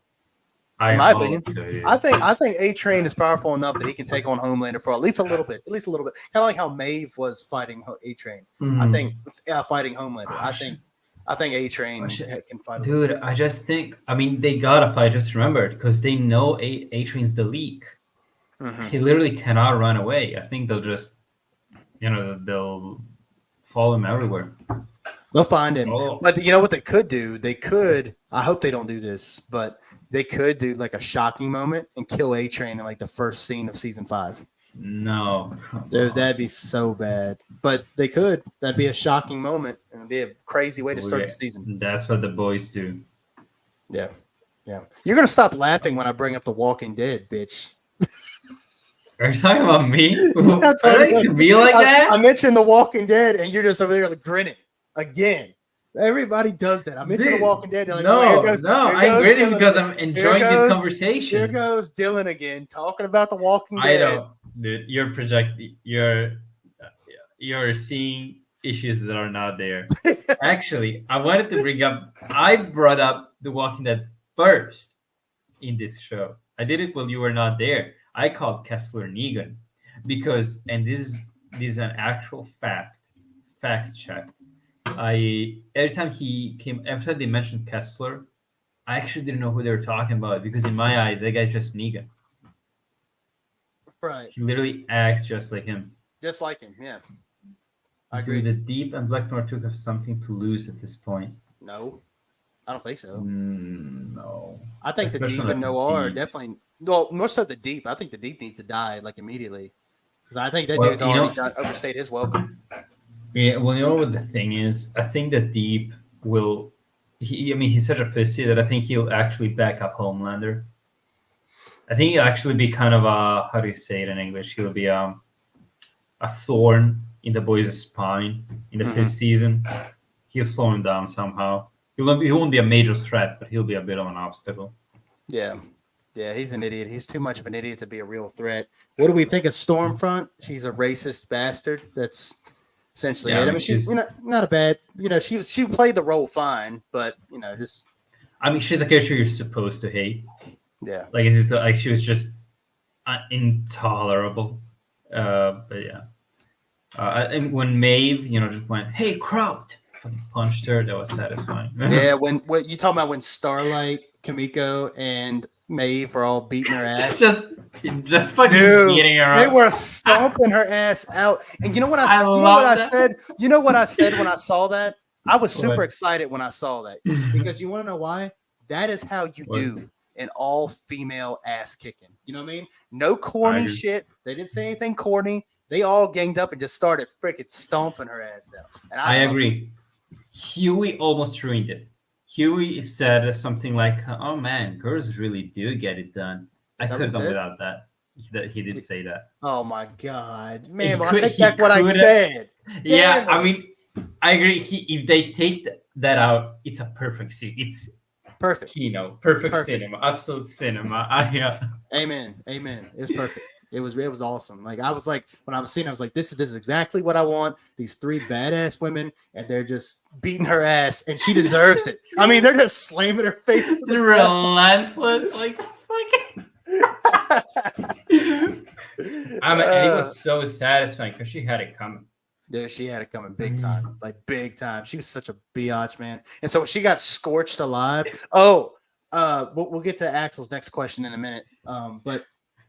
In my opinion, I think A-Train is powerful enough that he can take on Homelander for at least a little bit. Kind of like how Maeve was fighting A-Train. Mm-hmm. I think fighting Homelander. I think A-Train can fight. Dude, I just think, I mean, they gotta fight. Just remembered because they know A-Train's the leak. Mm-hmm. He literally cannot run away. I think they'll just, they'll follow him everywhere. They'll find him. Oh. But you know what they could do? They could. I hope they don't do this, but they could do like a shocking moment and kill A-Train in like the first scene of season 5. No. Dude, that'd be so bad. But they could. That'd be a shocking moment and it'd be a crazy way to start the season. That's what the boys do. Yeah. Yeah. You're going to stop laughing when I bring up The Walking Dead, bitch. Are you talking about me? I like to be like that? I mentioned The Walking Dead and you're just over there like grinning again. Everybody does that. I mentioned The Walking Dead. Like, I'm grinning because I'm enjoying this conversation. Here goes Dylan again, talking about The Walking Dead. I know, dude. You're projecting. You're seeing issues that are not there. Actually, I wanted to bring up. I brought up The Walking Dead first in this show. I did it while you were not there. I called Kessler Negan because, and this is an actual fact check. Every time they mentioned Kessler, I actually didn't know who they were talking about because in my eyes, that guy's just Negan. Right. He literally acts just like him. Just like him, yeah. I agree. The Deep and Black Noir have something to lose at this point. No, I don't think so. No. I think the Deep and Noir are definitely. Well, more so the Deep. I think the Deep needs to die like immediately because I think that dude's already overstayed his welcome. Yeah, well, you know what the thing is? I think that Deep will. He's such a pussy that I think he'll actually back up Homelander. I think he'll actually be kind of a, how do you say it in English? He'll be a thorn in the boys' spine in the 5th season. He'll slow him down somehow. He won't be a major threat, but he'll be a bit of an obstacle. Yeah. Yeah, he's an idiot. He's too much of an idiot to be a real threat. What do we think of Stormfront? She's a racist bastard. That's essentially it. I mean, she's not a bad. She played the role fine, but just. I mean, she's a character you're supposed to hate. Yeah, like it's just like she was just intolerable. But yeah, and when Maeve, just went, "Hey, Kraut," punched her. That was satisfying. Yeah, when you talking about when Starlight, Kimiko, and Maeve are all beating her ass. just fucking beating her up. They were stomping her ass out. And you know what I said? You know what I said when I saw that? I was super excited when I saw that. Because you want to know why? That is how you do an all-female ass kicking. You know what I mean? No corny shit. They didn't say anything corny. They all ganged up and just started freaking stomping her ass out. And I agree. Huey almost ruined it. Huey said something like, "Oh man, girls really do get it done." I could have done without that. He did say that. Oh my god, man! I'll take back what I said. Yeah, I mean, I agree. If they take that out, it's a perfect scene. It's perfect. Perfect cinema, absolute cinema. Yeah. Amen. It's perfect. It was awesome. Like I was like, when I was seeing, I was like, this is exactly what I want. These three badass women, and they're just beating her ass, and she deserves it. I mean, they're just slamming her face into the ground. Relentless, like fucking. I mean, it was so satisfying because she had it coming. Dude, she had it coming big time, like big time. She was such a biatch, man. And so she got scorched alive. Oh, we'll get to Axel's next question in a minute. But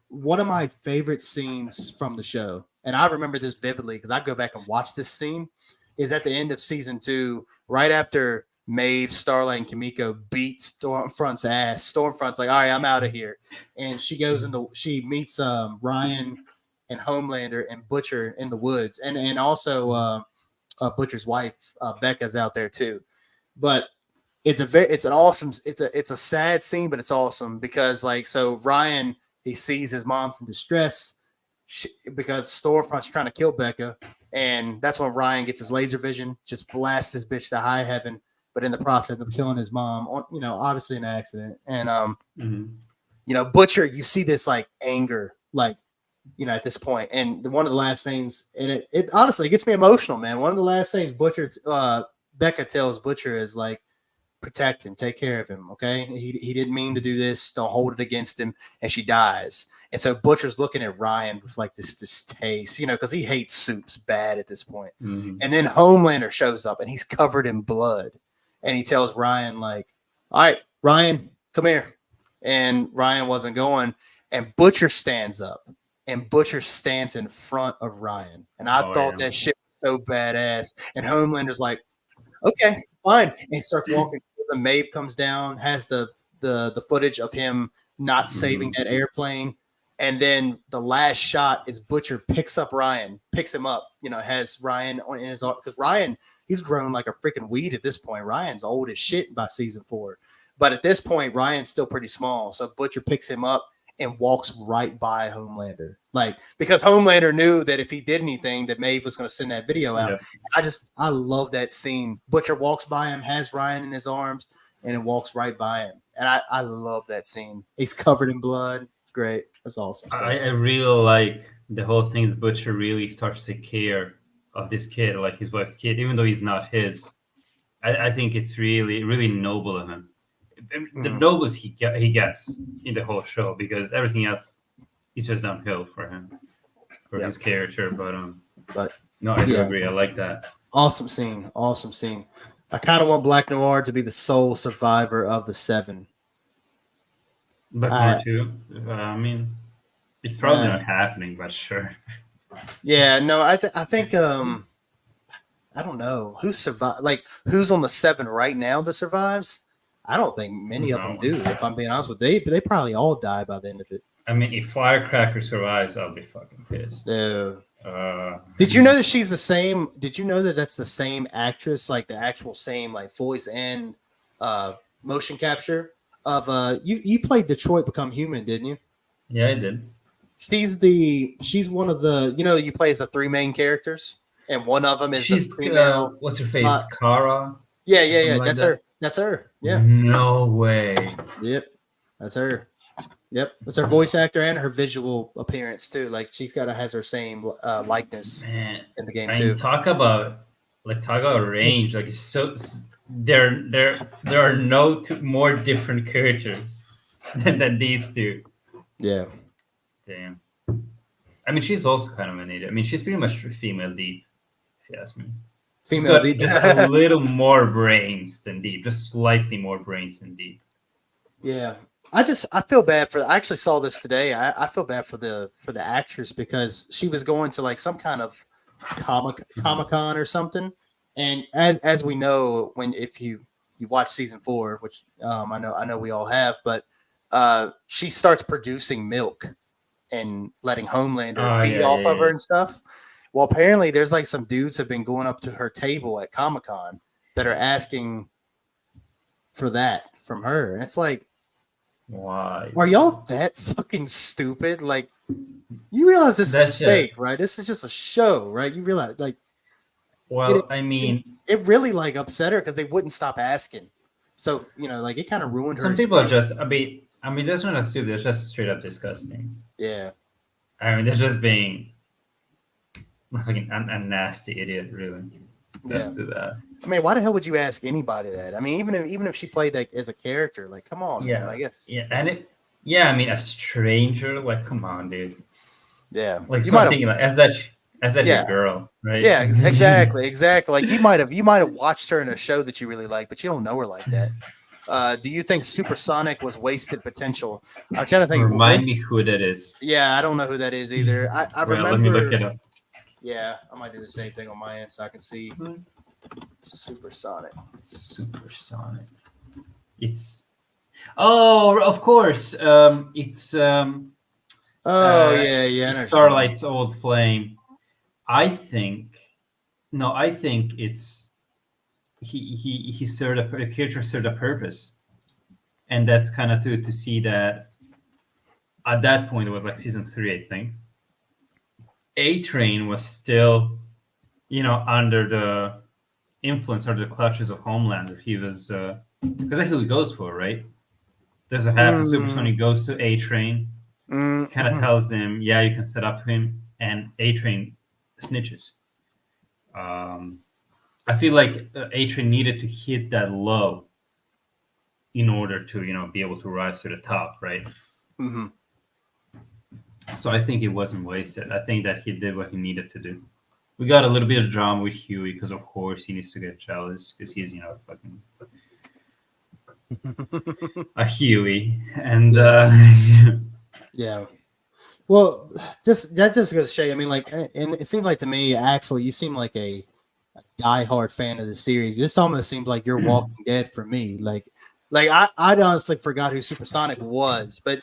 one of my favorite scenes from the show, and I remember this vividly because I go back and watch this scene, is at the end of season 2, right after Maeve, Starlight, and Kimiko beat Stormfront's ass. Stormfront's like, all right, I'm out of here. And she goes she meets Ryan and Homelander and Butcher in the woods. And also Butcher's wife, Becca's out there too. But it's a sad scene, but it's awesome because so Ryan, he sees his mom's in distress because Stormfront's trying to kill Becca. And that's when Ryan gets his laser vision, just blasts this bitch to high heaven. But in the process of killing his mom, obviously an accident. And, Butcher, you see this like anger, at this point. And one of the last things, and it honestly gets me emotional, man. One of the last things Becca tells Butcher is like, protect him, take care of him. Okay. He didn't mean to do this. Don't hold it against him. And she dies. And so Butcher's looking at Ryan with like this distaste, because he hates Soups bad at this point. Mm-hmm. And then Homelander shows up and he's covered in blood. And he tells Ryan, like, all right, Ryan, come here. And Ryan wasn't going. And Butcher stands up. And Butcher stands in front of Ryan. And I thought that shit was so badass. And Homelander's like, okay, fine. And he starts walking. The Maeve comes down, has the footage of him not saving that airplane. And then the last shot is Butcher picks up Ryan, picks him up, has Ryan in his arm. Because Ryan, he's grown like a freaking weed at this point. Ryan's old as shit by season 4. But at this point, Ryan's still pretty small. So Butcher picks him up and walks right by Homelander. Because Homelander knew that if he did anything, that Maeve was going to send that video out. Yeah. I love that scene. Butcher walks by him, has Ryan in his arms, and it walks right by him. And I love that scene. He's covered in blood. It's great. That's awesome. I really like the whole thing that Butcher really starts to care of this kid, like his wife's kid, even though he's not his. I think it's really, really noble of him. The noblest he gets in the whole show, because everything else is just downhill for him, for his character. But no, I do agree. I like that. Awesome scene. I kind of want Black Noir to be the sole survivor of the 7. Black Noir too. I mean, it's probably not happening, but sure. Yeah, no, I think I don't know who survived. Like, who's on the 7 right now that survives? I don't think many of them do. If I'm being honest with you, they probably all die by the end of it. I mean, if Firecracker survives, I'll be fucking pissed. Did you know that she's the same? Did you know that that's the same actress, like the actual same like voice and motion capture of you played Detroit Become Human, didn't you? Yeah, I did. She's one of the, you play as the 3 main characters, and one of them is the female. What's her face? Kara. Yeah. Like That's her. Yeah. No way. Yep. That's her. Yep. That's her voice actor and her visual appearance too. Like has her same likeness in the game too. Talk about range. Like, it's so there are no more different characters than these two. Yeah. Damn. I mean, she's also kind of an idiot. I mean, she's pretty much a female Deep, if you ask me. Female Deep. Just a little more brains than Deep. Just slightly more brains than Deep. Yeah. I feel bad I actually saw this today. I feel bad for the actress because she was going to like some kind of Comic-Con or something. And as we know, if you watch season 4, which I know we all have, but she starts producing milk and letting Homelander feed off of her and stuff. Well, apparently there's like some dudes have been going up to her table at Comic-Con that are asking for that from her. And it's like, why? Are y'all that fucking stupid? Like, you realize this is fake, right? This is just a show, right? You realize, like, well, I mean, it really like upset her because they wouldn't stop asking. So, like, it kind of ruined her. Some people are just, I mean, that's not stupid. That's just straight up disgusting. Yeah. I mean, they're just being like a nasty idiot, really. Let's Yeah. do that. I mean, why the hell would you ask anybody that? I mean, even if she played that as a character, like, come on, man. I guess. Yeah, and yeah, I mean, a stranger, like, come on, dude. Yeah. Like, You might have. something like as that your Yeah. girl, right? Yeah. Exactly. Like you might have watched her in a show that you really like, but you don't know her like that. Do you think Supersonic was wasted potential? I'm trying to think. Remind me who that is. Yeah, I don't know who that is either. I Well, remember. let me look it up. Yeah, I might do the same thing on my end so I can see Supersonic. Supersonic. It's of course. It's Oh yeah, I understand. Starlight's old flame. I think it's he served the character served a purpose, and that's kind of to see that at that point it was like season 3, I think. A-Train was still, under the influence or the clutches of Homelander. He was because that's who he goes for, right? There's a happen. Supersonic goes to A-Train, kind of tells him, "Yeah, you can set up to him," and A-Train snitches. I feel like A-Train needed to hit that low in order to be able to rise to the top, right? Mm-hmm. So I think it wasn't wasted. I think that he did what he needed to do. We got a little bit of drama with Huey because, of course, he needs to get jealous because he's, fucking a Huey. And, yeah. Well, that just goes to show you. I mean, like, and it seems like to me, Axel, you seem like a diehard fan of the series. This almost seems like you're Walking Dead for me. Like I honestly forgot who Supersonic was, but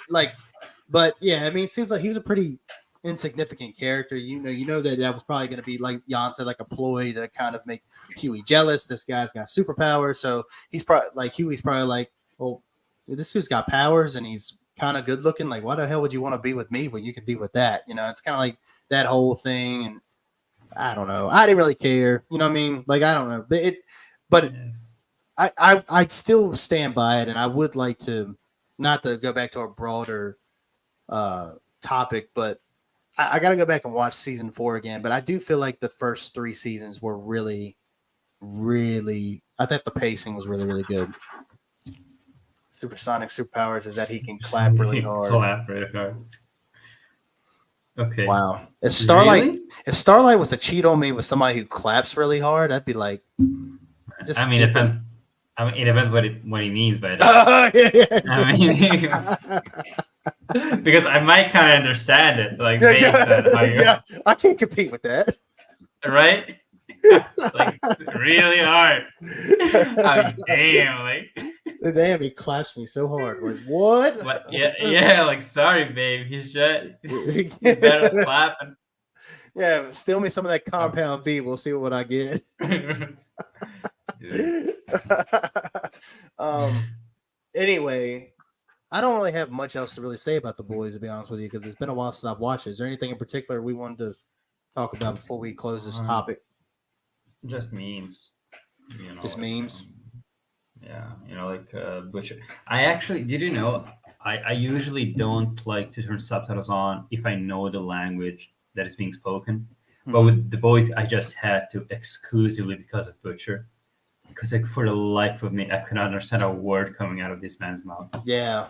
yeah, I mean, it seems like he was a pretty insignificant character. You know that was probably going to be, like Jan said, like a ploy to kind of make Huey jealous. This guy's got superpowers, so he's probably like Huey's probably like, well, this dude's got powers and he's kind of good looking. Like, why the hell would you want to be with me when you can be with that? It's kind of like that whole thing. And I don't know. I didn't really care. You know what I mean? Like, I don't know. But I still stand by it, and I would like to, not to go back to a broader topic, but I got to go back and watch season 4 again. But I do feel like the first 3 seasons were really, really. I think the pacing was really, really good. Supersonic superpowers is that he can clap really hard. Okay. Wow. If Starlight was to cheat on me with somebody who claps really hard, I'd be like. It depends. It depends what he means by that. Because I might kind of understand it, like based on how yeah, I can't compete with that, right? Like really hard. Damn, damn, he claps me so hard. Like what? But yeah, like sorry, babe. He's better than clapping. Yeah, steal me some of that Compound V. We'll see what I get. Anyway, I don't really have much else to really say about The Boys, to be honest with you, because it's been a while since I've watched it. Is there anything in particular we wanted to talk about before we close this topic? Just memes. Just memes? Yeah, like Butcher. I actually, did you know, I usually don't like to turn subtitles on if I know the language that is being spoken. Mm-hmm. But with The Boys, I just had to exclusively because of Butcher. Because like for the life of me, I could not understand a word coming out of this man's mouth. Yeah.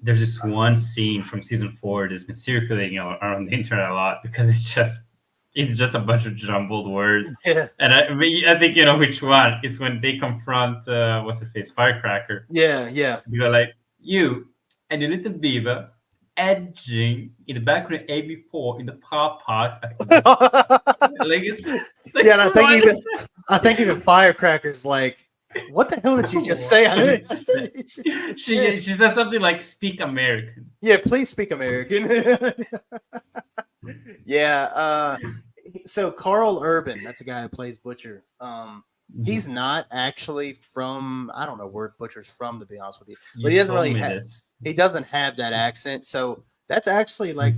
There's this one scene from season 4 that's been circulating around the internet a lot because it's just a bunch of jumbled words. Yeah. And I think you know which one. It's when they confront what's her face, Firecracker. Yeah. They go like, you and your little beaver edging in the background AB4 in the car park. And I think even Firecracker's like, what the hell did you just say? She says something like, speak American. Yeah, please speak American. Yeah. So Carl Urban, that's a guy who plays Butcher. He's not actually from, I don't know where Butcher's from, to be honest with you. But he doesn't really he doesn't have that accent. So that's actually like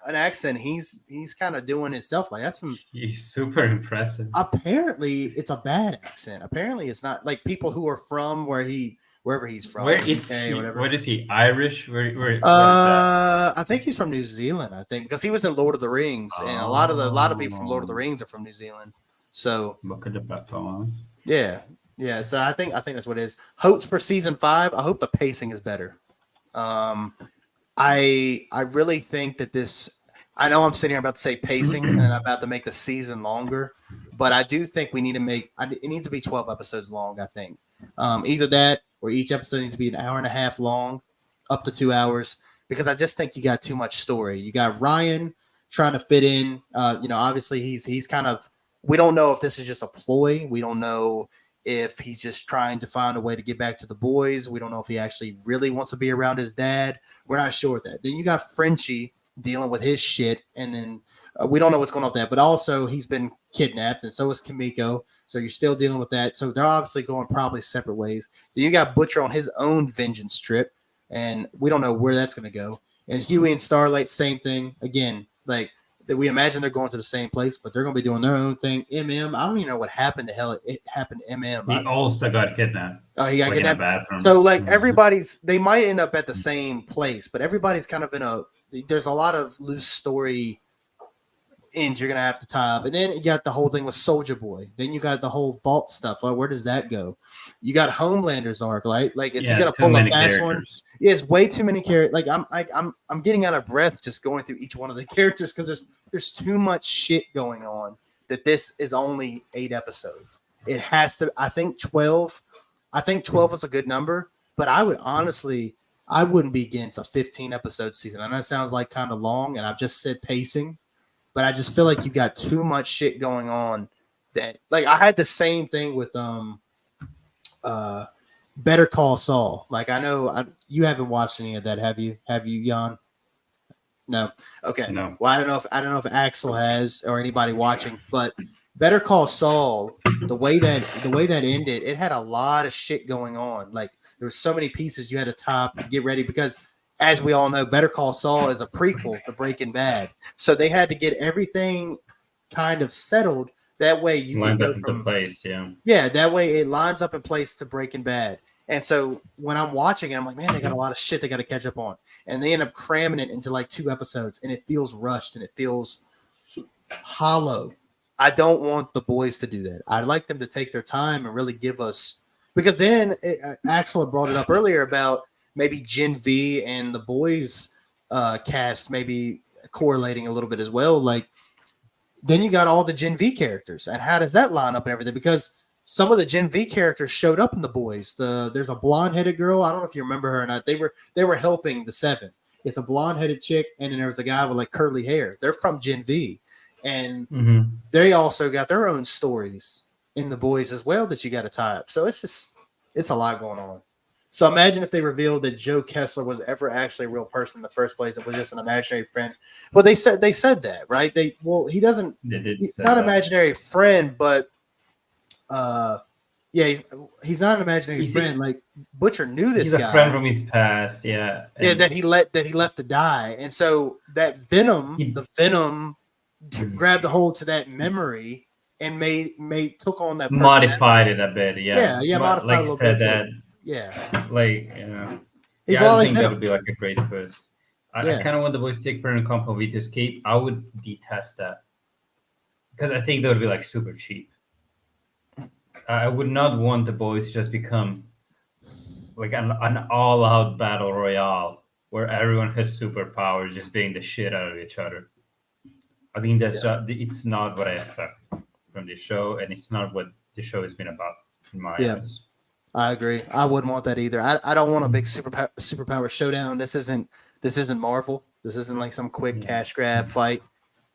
an accent he's kind of doing himself. Like he's super impressive. Apparently it's a bad accent. Apparently it's not like people who are from where he wherever he's from. Where is UK he? or whatever. What is he? Irish? Where is that? I think he's from New Zealand. I think because he was in Lord of the Rings, and a lot of people from Lord of the Rings are from New Zealand. So Look at the platform. yeah. So I think that's what it is. Hopes for season 5. I hope the pacing is better. I really think that this. I know I'm sitting here about to say pacing, and I'm about to make the season longer, but I do think we need to make. It needs to be 12 episodes long. I think either that or each episode needs to be an hour and a half long, up to 2 hours, because I just think you got too much story. You got Ryan trying to fit in. Obviously he's kind of. We don't know if this is just a ploy. We don't know if he's just trying to find a way to get back to the boys. We don't know if he actually really wants to be around his dad. We're not sure of that. Then you got Frenchie dealing with his shit, and then we don't know what's going on with that. But also, he's been kidnapped, and so is Kimiko. So you're still dealing with that. So they're obviously going probably separate ways. Then you got Butcher on his own vengeance trip, and we don't know where that's going to go. And Huey and Starlight, same thing. Again, like we imagine they're going to the same place, but they're going to be doing their own thing. I don't even know what happened to hell. It happened to He also got kidnapped. Oh, he got Like in a kidnapped. bathroom. So like they might end up at the same place, but everybody's kind of there's a lot of loose story ends you're gonna have to tie up. And then you got the whole thing with Soldier Boy. Then you got the whole vault stuff. Like, where does that go? You got Homelander's arc, right? Like, is he gonna pull a fast one? Yeah, it's way too many characters. Like, I'm getting out of breath just going through each one of the characters because there's too much shit going on that this is only 8 episodes. It has to. I think 12 is a good number, but I wouldn't be against a 15 episode season. I know it sounds like kind of long, and I've just said pacing, but I just feel like you got too much shit going on. That like I had the same thing with Better Call Saul. Like I know you haven't watched any of that, have you? Have you, Jan? No. Okay. No. Well, I don't know if Axel has or anybody watching, but Better Call Saul, the way that ended, it had a lot of shit going on. Like there were so many pieces you had to top to get ready because, as we all know, Better Call Saul is a prequel to Breaking Bad. So they had to get everything kind of settled. That way you can go from place, yeah. Yeah, that way it lines up in place to Breaking Bad. And so when I'm watching it, I'm like, man, they got a lot of shit they got to catch up on. And they end up cramming it into like 2 episodes, and it feels rushed and it feels hollow. I don't want the boys to do that. I'd like them to take their time and really give us – because then Axel had brought it up earlier about maybe Gen V and the boys cast maybe correlating a little bit as well. Like then you got all the Gen V characters, and how does that line up and everything? Because – some of the Gen V characters showed up in the boys. There's a blonde-headed girl. I don't know if you remember her or not. They were helping the 7. It's a blonde-headed chick, and then there was a guy with like curly hair. They're from Gen V, and they also got their own stories in the boys as well that you got to tie up. So it's a lot going on. So imagine if they revealed that Joe Kessler was ever actually a real person in the first place. It was just an imaginary friend. Well, they said that, right? He doesn't. He's not an imaginary friend, but. He's not an imaginary friend. Like Butcher knew this guy. He's a friend from his past, yeah. And that he left to die, and so that Venom, grabbed a hold to that memory and took on that. Modified it a bit, yeah. Yeah, modified like a little said bit. That, yeah, like you know. He's I like think that Venom. would be like a great twist. I kind of want the boys to take part in a comp movie to escape. I would detest that because I think that would be like super cheap. I would not want the boys to just become like an all-out battle royale where everyone has superpowers, just being the shit out of each other. I think it's not what I expect from this show, and it's not what the show has been about in my eyes. I agree. I wouldn't want that either. I don't want a big superpower showdown. This isn't Marvel. This isn't like some quick cash grab fight.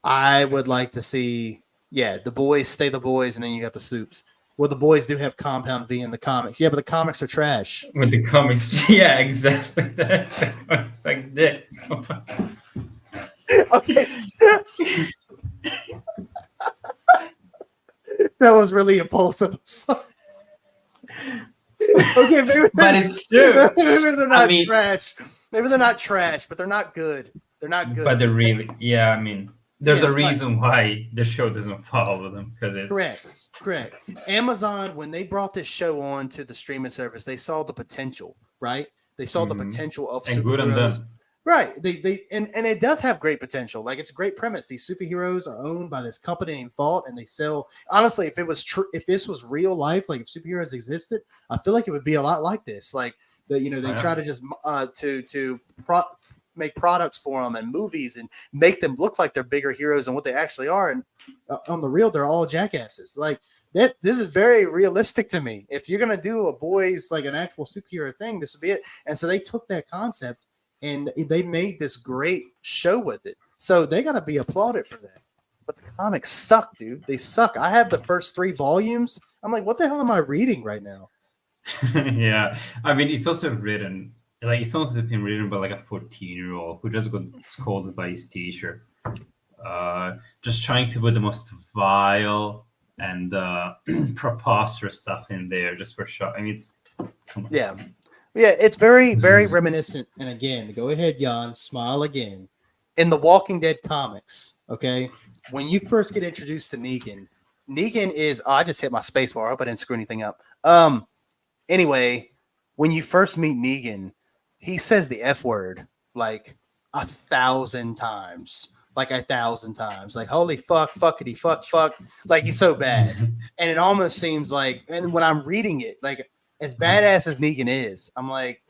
I would like to see, the boys stay the boys, and then you got the soups. Well, the boys do have Compound V in the comics. Yeah, but the comics are trash. With the comics, yeah, exactly. It's like this. Okay. That was really impulsive. Okay, but it's true. Maybe they're not trash. Maybe they're not trash, but they're not good. They're not good. But they're really, There's Yeah, a right. reason why the show doesn't follow them because it's Correct. Amazon, when they brought this show on to the streaming service, they saw the potential, right? They saw the Mhm. potential of and good on superheroes. them. Right. And it does have great potential. Like it's a great premise. These superheroes are owned by this company named Vault, and they sell. Honestly, if it was true, if this was real life, like if superheroes existed, I feel like it would be a lot like this. Like they Yeah. try to just make products for them and movies and make them look like they're bigger heroes than what they actually are. And on the real, they're all jackasses. Like that. This is very realistic to me. If you're gonna do a boys like an actual superhero thing, this would be it. And so they took that concept and they made this great show with it. So they got to be applauded for that. But the comics suck, dude. They suck. I have the first 3 volumes. I'm like, what the hell am I reading right now? Yeah, I mean, it's also written like it's almost been written by like a 14-year-old who just got scolded by his teacher, just trying to put the most vile and preposterous stuff in there just for show. I mean, it's come on. Yeah. Yeah, it's very, very reminiscent. And again, go ahead, Jan, smile again. In the Walking Dead comics, okay, when you first get introduced to Negan, Negan is I just hit my space bar. I hope I didn't screw anything up. Anyway, when you first meet Negan, he says the F word like 1,000 times. Like 1,000 times. Like holy fuck, fuckity, fuck. Like he's so bad. And it almost seems like, and when I'm reading it, like as badass as Negan is, I'm like,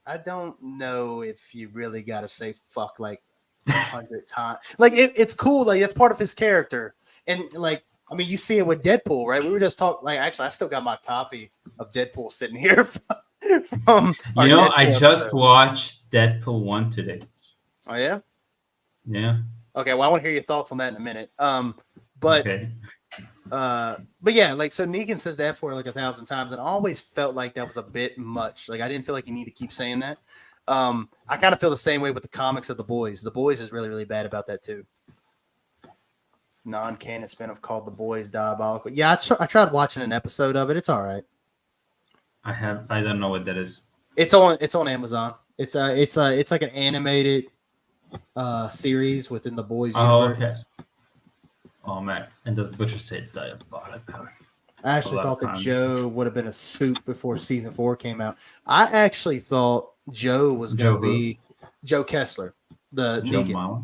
I don't know if you really got to say fuck like 100 times. Like it's cool. Like that's part of his character. And like, I mean, you see it with Deadpool, right? We were just talking. Like, actually, I still got my copy of Deadpool sitting here from. You know, I Deadpool just episode. watched Deadpool 1 today. Oh yeah. Yeah. Okay. Well, I want to hear your thoughts on that in a minute. But Okay. But yeah, like so Negan says that for like 1,000 times, and I always felt like that was a bit much. Like I didn't feel like you need to keep saying that. I kind of feel the same way with the comics of The Boys. The Boys is really, really bad about that too. Non-canon spin-off called The Boys Diabolical. Yeah, I tried watching an episode of it. It's all right. I don't know what that is. It's on Amazon. It's like an animated series within the Boys Oh, universe. okay. Oh man, and does the butcher say diabolical? I actually A lot thought of that times. Joe would have been a suit before season 4 came out. I actually thought Joe was going Joe to who? be Joe Kessler, the Joe Negan. Mama.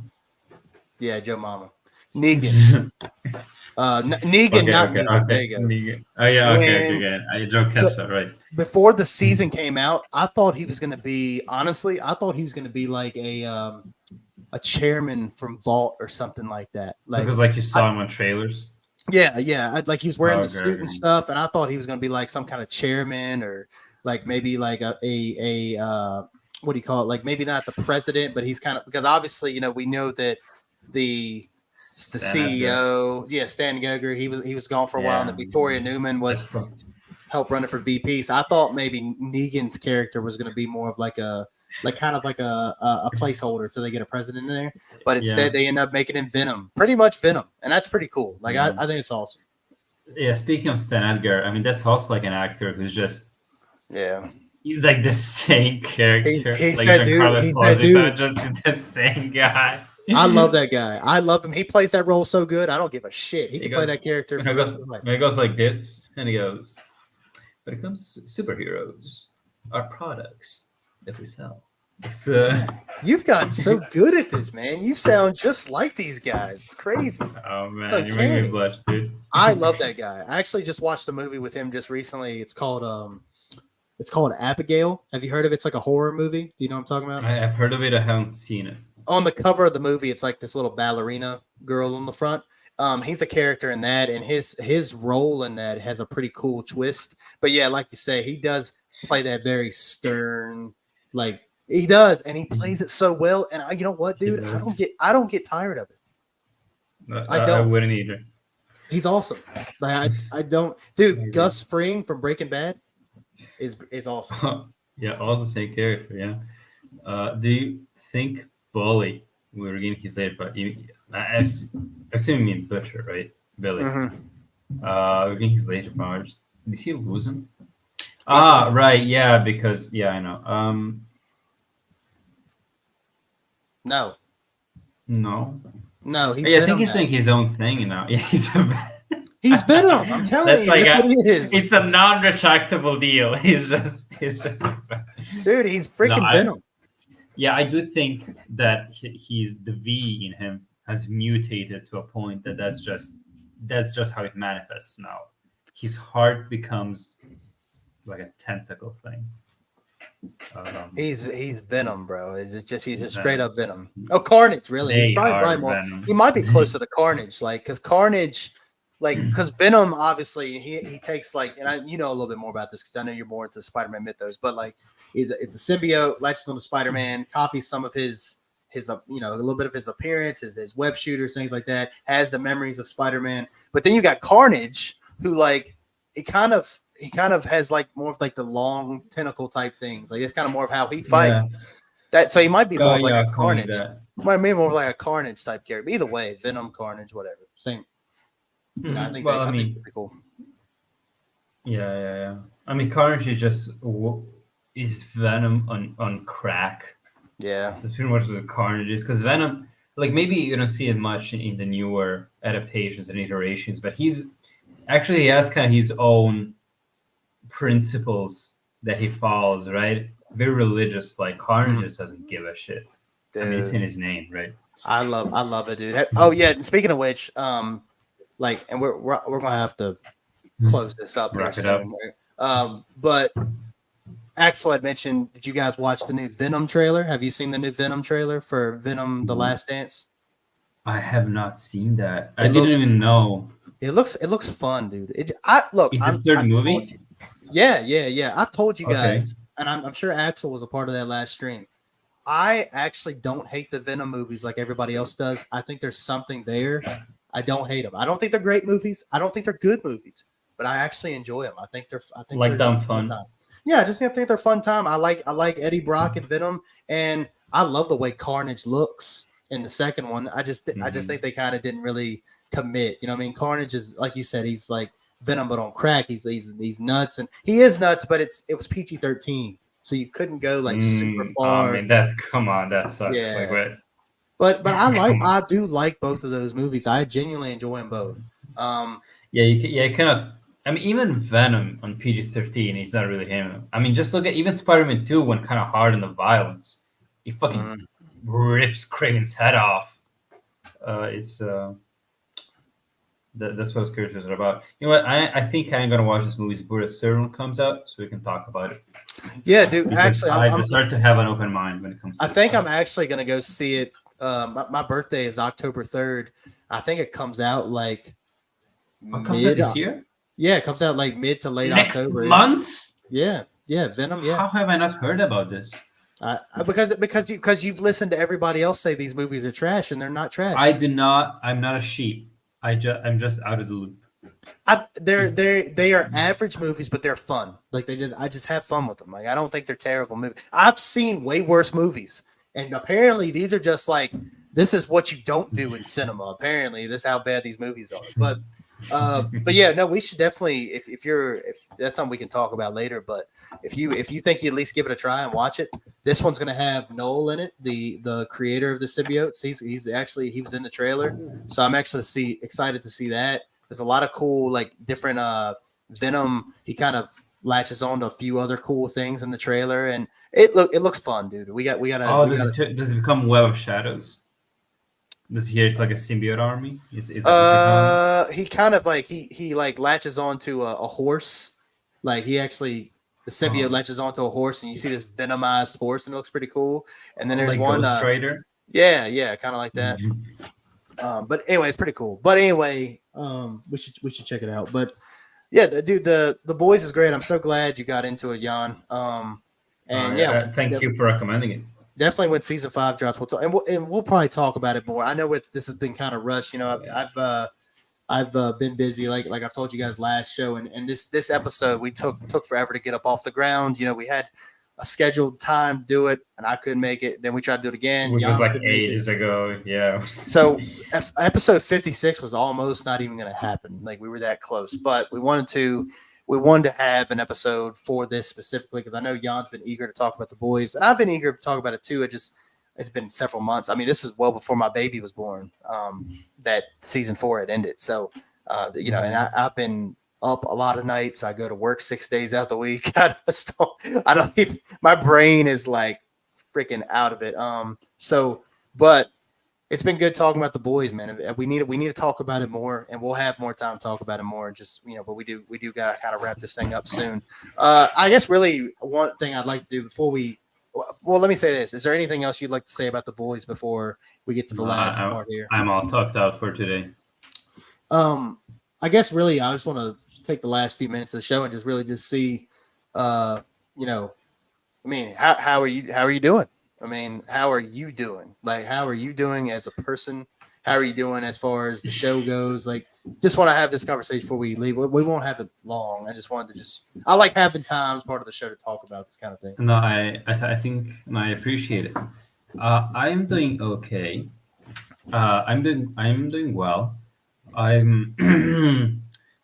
Yeah, Joe Mama. Negan. Negan, not Negan. There you go. Negan. Oh yeah, okay, When- Joe So- Kessler, right? Before the season came out, I thought he was going to be. Honestly, I thought he was going to be like a chairman from Vault or something like that. Like Because like you saw him on trailers. Yeah. Like he was wearing the Okay. suit and stuff, and I thought he was going to be like some kind of chairman or like maybe like a what do you call it? Like maybe not the president, but he's kind of because obviously we know that the CEO, Stan Goger, he was gone for a while, and Yeah. then Victoria Newman was helped run it for VP. So I thought maybe Negan's character was going to be more of like a placeholder until they get a president in there. But instead, they end up making him Venom, pretty much Venom, and that's pretty cool. Like I think it's awesome. Yeah, speaking of Stan Edgar, I mean that's also like an actor who's just Yeah, he's like the same character. He's like that dude. Giancarlo He's that Esposito, dude. just the same guy. I love that guy. I love him. He plays that role so good. I don't give a shit. He can play that character for the rest of his life. When it goes like this, and he goes, "When it comes to superheroes, are products that we sell." It's You've gotten so good at this, man. You sound just like these guys. It's crazy. Oh man, So you make me canny. blush, dude. I love that guy. I actually just watched a movie with him just recently. It's called Abigail. Have you heard of it? It's like a horror movie. Do you know what I'm talking about? I've heard of it. I haven't seen it. On the cover of the movie, it's like this little ballerina girl on the front. He's a character in that, and his role in that has a pretty cool twist. But yeah, like you say, he does play that very stern, like he does, and he plays it so well. And you know what, dude? I don't get tired of it. I I don't. wouldn't either. He's awesome. Like I don't, dude. Gus Fring from Breaking Bad is awesome. Yeah, also same character. Yeah. Do you think Bully? We were getting his later, but I assume you mean Butcher, right? Billy. Mhm. We're getting his later powers. Did he lose him? Ah, right. Yeah, because I know. No, No. No, he's Yeah, I Venom think he's now. doing his own thing now. Yeah, He's Venom. I'm telling That's you, like that's what he it's is. a non-retractable deal. He's just. Dude, he's No, freaking Venom. yeah, I do think that he's the V in him has mutated to a point that that's just how it manifests now. His heart becomes like a tentacle thing. He's Venom, bro. Is it just he's just straight Venom. up Venom? Oh, Carnage, really? He's They probably are more. Venom. He might be closer to Carnage, like because Carnage, like because Venom, obviously he takes like, and you know a little bit more about this because I know you're more into Spider-Man mythos, but like it's a symbiote, latches onto Spider-Man, copies some of his you know, a little bit of his appearance, his web shooters, things like that, has the memories of Spider-Man. But then you got Carnage, who like he kind of has like more of like the long tentacle type things. Like it's kind of more of how he fights. Yeah. That so he might be more of like Yeah, a calling Carnage. that. Might be more of like a Carnage type character. But either way, Venom, Carnage, whatever. Same. You know, I think Well, I I mean, think they're pretty cool. yeah. I mean, Carnage is just is Venom on crack. Yeah. That's pretty much what Carnage is. Because Venom, like maybe you don't see it much in the newer adaptations and iterations, but he has kind of his own principles that he follows, right? Very religious. Like Carnage just doesn't give a shit. Dude. I mean, it's in his name, right? I love it, dude. Oh yeah, and speaking of which, like, and we're gonna have to close this up here Wrap it up. soon. But Axel had mentioned, did you guys watch the new Venom trailer? Have you seen the new Venom trailer for Venom: The Last Dance? I have not seen that. I It didn't looks- even know. It looks fun, dude. Is this third movie? Yeah. I've told you Okay. guys, and I'm sure Axel was a part of that last stream. I actually don't hate the Venom movies like everybody else does. I think there's something there. I don't hate them. I don't think they're great movies. I don't think they're good movies, but I actually enjoy them. I think Like they're dumb just a fun. time. Yeah, I think they're fun time. I like Eddie Brock and Venom, and I love the way Carnage looks in the second one. I just think they kind of didn't really commit. You know what I mean? Carnage is, like you said, he's like Venom but on crack. He's nuts, and he is nuts, but it was PG-13. So you couldn't go like super far. I mean, come on, that sucks. Yeah. Like, what? But I do like both of those movies. I genuinely enjoy them both. You cannot. I mean, even Venom on PG-13, he's not really him. I mean, just look at even Spider-Man 2 went kind of hard on the violence. He fucking rips Kraven's head off. That's what those characters are about. You know what? I think I'm gonna watch this movie before the third one comes out, so we can talk about it. Yeah, dude. Because Actually, I start to have an open mind when it comes. I think I'm actually gonna go see it. My birthday is October 3rd. I think it comes out like comes out this year. Yeah, it comes out like mid to late Next October. month. Yeah, Venom. Yeah. How have I not heard about this? Because you've listened to everybody else say these movies are trash, and they're not trash. I do not. I'm not a sheep. I'm just out of the loop. They are average movies, but they're fun. Like I just have fun with them. Like I don't think they're terrible movies. I've seen way worse movies, and apparently these are just like, this is what you don't do in cinema. Apparently, this is how bad these movies are. But yeah, no, we should definitely, if that's something we can talk about later. But if you think you at least give it a try and watch it, this one's gonna have Noel in it, the creator of the symbiotes. He was in the trailer, so I'm actually excited to see that. There's a lot of cool like different Venom. He kind of latches on to a few other cool things in the trailer, and it looks fun, dude. We got. Oh, does it become Web of Shadows? Does he have like a symbiote army? Is he kind of like he like latches onto a horse. Like the symbiote latches onto a horse, and you see this venomized horse, and it looks pretty cool. And then there's like one Ghost Rider. Yeah, kind of like that. But anyway, it's pretty cool. But anyway, we should check it out. But yeah, dude, the Boys is great. I'm so glad you got into it, Jan. And thank you for recommending it. Definitely when season 5 drops, we'll probably talk about it more. I know this has been kind of rushed. You know, I've been busy, like I've told you guys last show, and this episode we took forever to get up off the ground. You know, we had a scheduled time to do it, and I couldn't make it. Then we tried to do it again. Which was like ages ago. Yeah. So episode 56 was almost not even going to happen. Like we were that close, but we wanted to have an episode for this specifically because I know Jan's been eager to talk about the Boys, and I've been eager to talk about it too. it's been several months. I mean, this is well before my baby was born. That season 4 had ended. So, you know, and I've been up a lot of nights. I go to work 6 days out the week. I don't even, my brain is like freaking out of it. But it's been good talking about the boys, man. We need to talk about it more, and we'll have more time to talk about it more. And just, you know, but we do got to kind of wrap this thing up soon. I guess really one thing I'd like to do before we, well, let me say this: is there anything else you'd like to say about the boys before we get to the last part here? I'm all talked out for today. I guess really I just want to take the last few minutes of the show and just really just see, you know, I mean, how are you doing? I mean, how are you doing? Like, how are you doing as a person? How are you doing as far as the show goes? Like, just want to have this conversation before we leave. We won't have it long. I just wanted to I like having time as part of the show to talk about this kind of thing. No, I think I appreciate it. I'm doing okay. I'm doing well.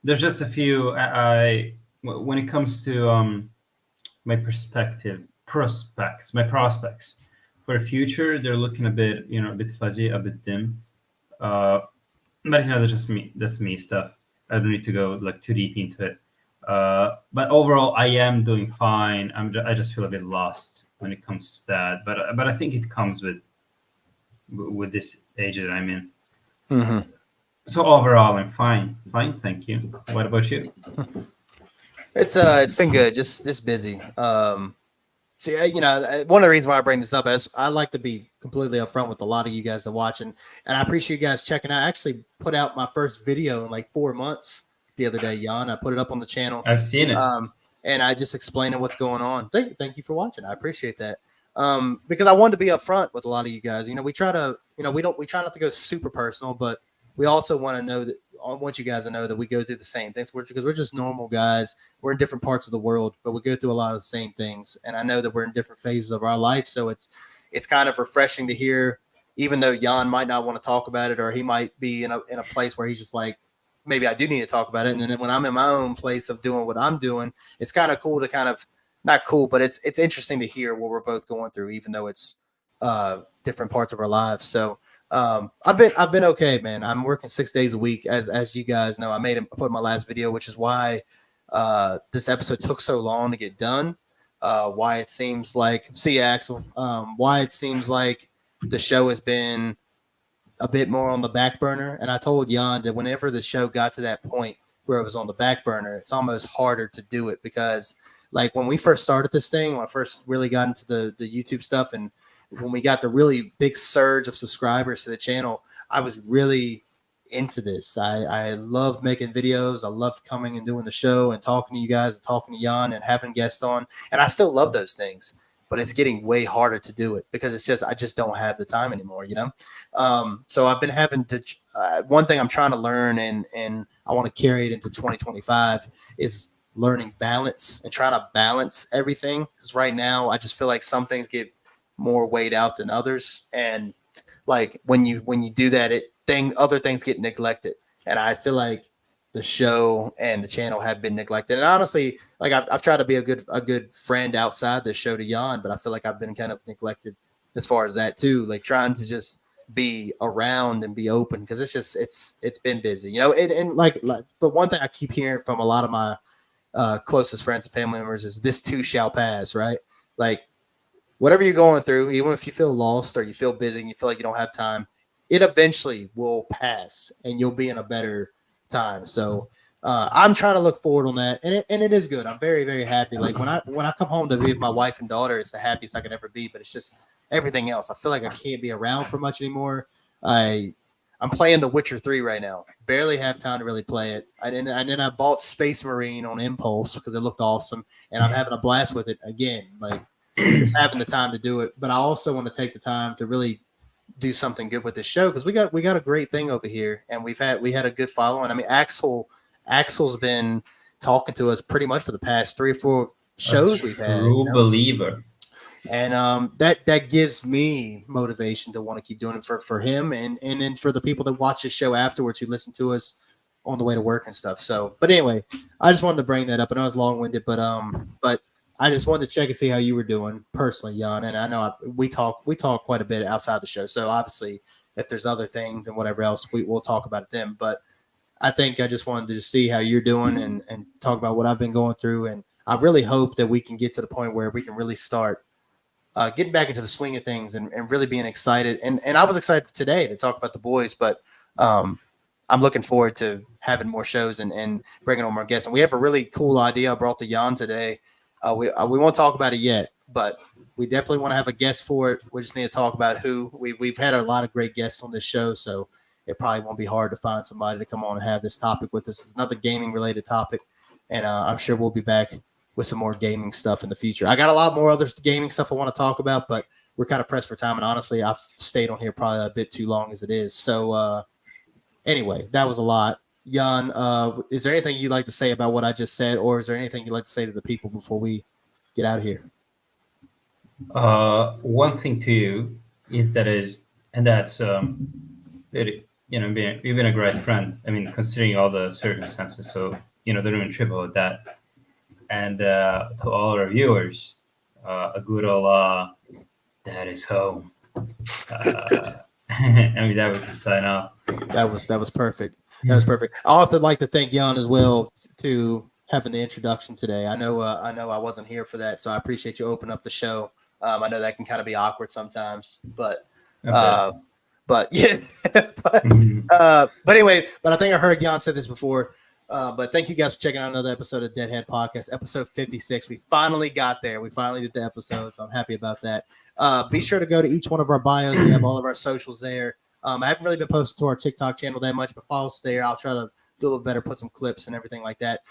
There's just a few. When it comes to my prospects for the future, they're looking a bit fuzzy, a bit dim. But that's me stuff. I don't need to go like too deep into it. But overall, I am doing fine. I just feel a bit lost when it comes to that. But I think it comes with this age that I'm in. Mm-hmm. So overall, I'm fine. Fine, thank you. What about you? It's been good. Just busy. See, you know, one of the reasons why I bring this up is I like to be completely upfront with a lot of you guys that watch, and I appreciate you guys checking out. I actually put out my first video in like 4 months the other day, Jan. I put it up on the channel. I've seen it. And I just explained what's going on. Thank you for watching. I appreciate that. Because I wanted to be upfront with a lot of you guys. You know, we try not to go super personal, but we also want to know that I want you guys to know that we go through the same things because we're just normal guys. We're in different parts of the world, but we go through a lot of the same things. And I know that we're in different phases of our life. So it's kind of refreshing to hear, even though Jan might not want to talk about it, or he might be in a place where he's just like, maybe I do need to talk about it. And then when I'm in my own place of doing what I'm doing, it's kind of cool to kind of not cool, but it's interesting to hear what we're both going through, even though it's different parts of our lives. So I've been okay, man. I'm working 6 days a week, as you guys know. I put my last video, which is why this episode took so long to get done. Why it seems like Axel. Why it seems like the show has been a bit more on the back burner. And I told Jan that whenever the show got to that point where it was on the back burner, it's almost harder to do it because, like, when we first started this thing, when I first really got into the YouTube stuff, and when we got the really big surge of subscribers to the channel, I was really into this. I loved making videos. I loved coming and doing the show and talking to you guys and talking to Jan and having guests on. And I still love those things, but it's getting way harder to do it because I just don't have the time anymore, you know? So I've been having to, one thing I'm trying to learn and I want to carry it into 2025 is learning balance and trying to balance everything. Because right now I just feel like some things get more weighed out than others. And like when you do that, other things get neglected. And I feel like the show and the channel have been neglected. And honestly, like I've tried to be a good friend outside the show to Jan, but I feel like I've been kind of neglected as far as that too. Like trying to just be around and be open because it's been busy, you know. But one thing I keep hearing from a lot of my closest friends and family members is this too shall pass, right? Like whatever you're going through, even if you feel lost or you feel busy and you feel like you don't have time, it eventually will pass and you'll be in a better time. So I'm trying to look forward on that, and it is good. I'm very, very happy. Like when I come home to be with my wife and daughter, it's the happiest I could ever be. But it's just everything else. I feel like I can't be around for much anymore. I'm playing The Witcher 3 right now. Barely have time to really play it. And then I bought Space Marine on impulse because it looked awesome, and I'm having a blast with it again. Like just having the time to do it. But I also want to take the time to really do something good with this show because we got a great thing over here, and we had a good following. I mean, Axel's been talking to us pretty much for the past 3 or 4 shows we've had. True believer. And that gives me motivation to want to keep doing it for him and then for the people that watch the show afterwards who listen to us on the way to work and stuff. So, but anyway, I just wanted to bring that up. I know I was long-winded, but I just wanted to check and see how you were doing personally, Jan. And I know we talk quite a bit outside the show. So obviously, if there's other things and whatever else, we'll talk about it then. But I think I just wanted to see how you're doing and talk about what I've been going through. And I really hope that we can get to the point where we can really start getting back into the swing of things and really being excited. And I was excited today to talk about the boys, but I'm looking forward to having more shows and bringing on more guests. And we have a really cool idea I brought to Jan today. We won't talk about it yet, but we definitely want to have a guest for it. We just need to talk about who. We've had a lot of great guests on this show, so it probably won't be hard to find somebody to come on and have this topic with us. It's another gaming-related topic, and I'm sure we'll be back with some more gaming stuff in the future. I got a lot more other gaming stuff I want to talk about, but we're kind of pressed for time, and honestly, I've stayed on here probably a bit too long as it is. So anyway, that was a lot. Jan, is there anything you'd like to say about what I just said, or is there anything you'd like to say to the people before we get out of here? One thing to you is that's you've been a great friend. I mean, considering all the circumstances, so don't even trip about that. And to all our viewers, a good old "That is home." I mean, that we can sign off. That was perfect. That was perfect. I also like to thank Jan as well to having the introduction today. I know I wasn't here for that, so I appreciate you opening up the show. I know that can kind of be awkward sometimes, but yeah, but anyway, but I think I heard Jan said this before. But thank you guys for checking out another episode of Deadhead Podcast, episode 56. We finally got there. We finally did the episode, so I'm happy about that. Be sure to go to each one of our bios. We have all of our socials there. I haven't really been posting to our TikTok channel that much, but follow us there. I'll try to do a little better, put some clips and everything like that.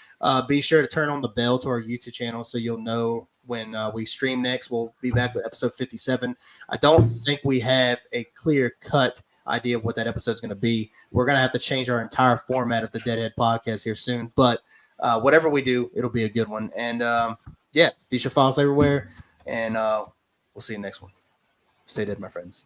Be sure to turn on the bell to our YouTube channel so you'll know when we stream next. We'll be back with episode 57. I don't think we have a clear-cut idea of what that episode is going to be. We're going to have to change our entire format of the Deadhead Podcast here soon, but whatever we do, it'll be a good one. And yeah, be sure to follow us everywhere, and we'll see you next one. Stay dead, my friends.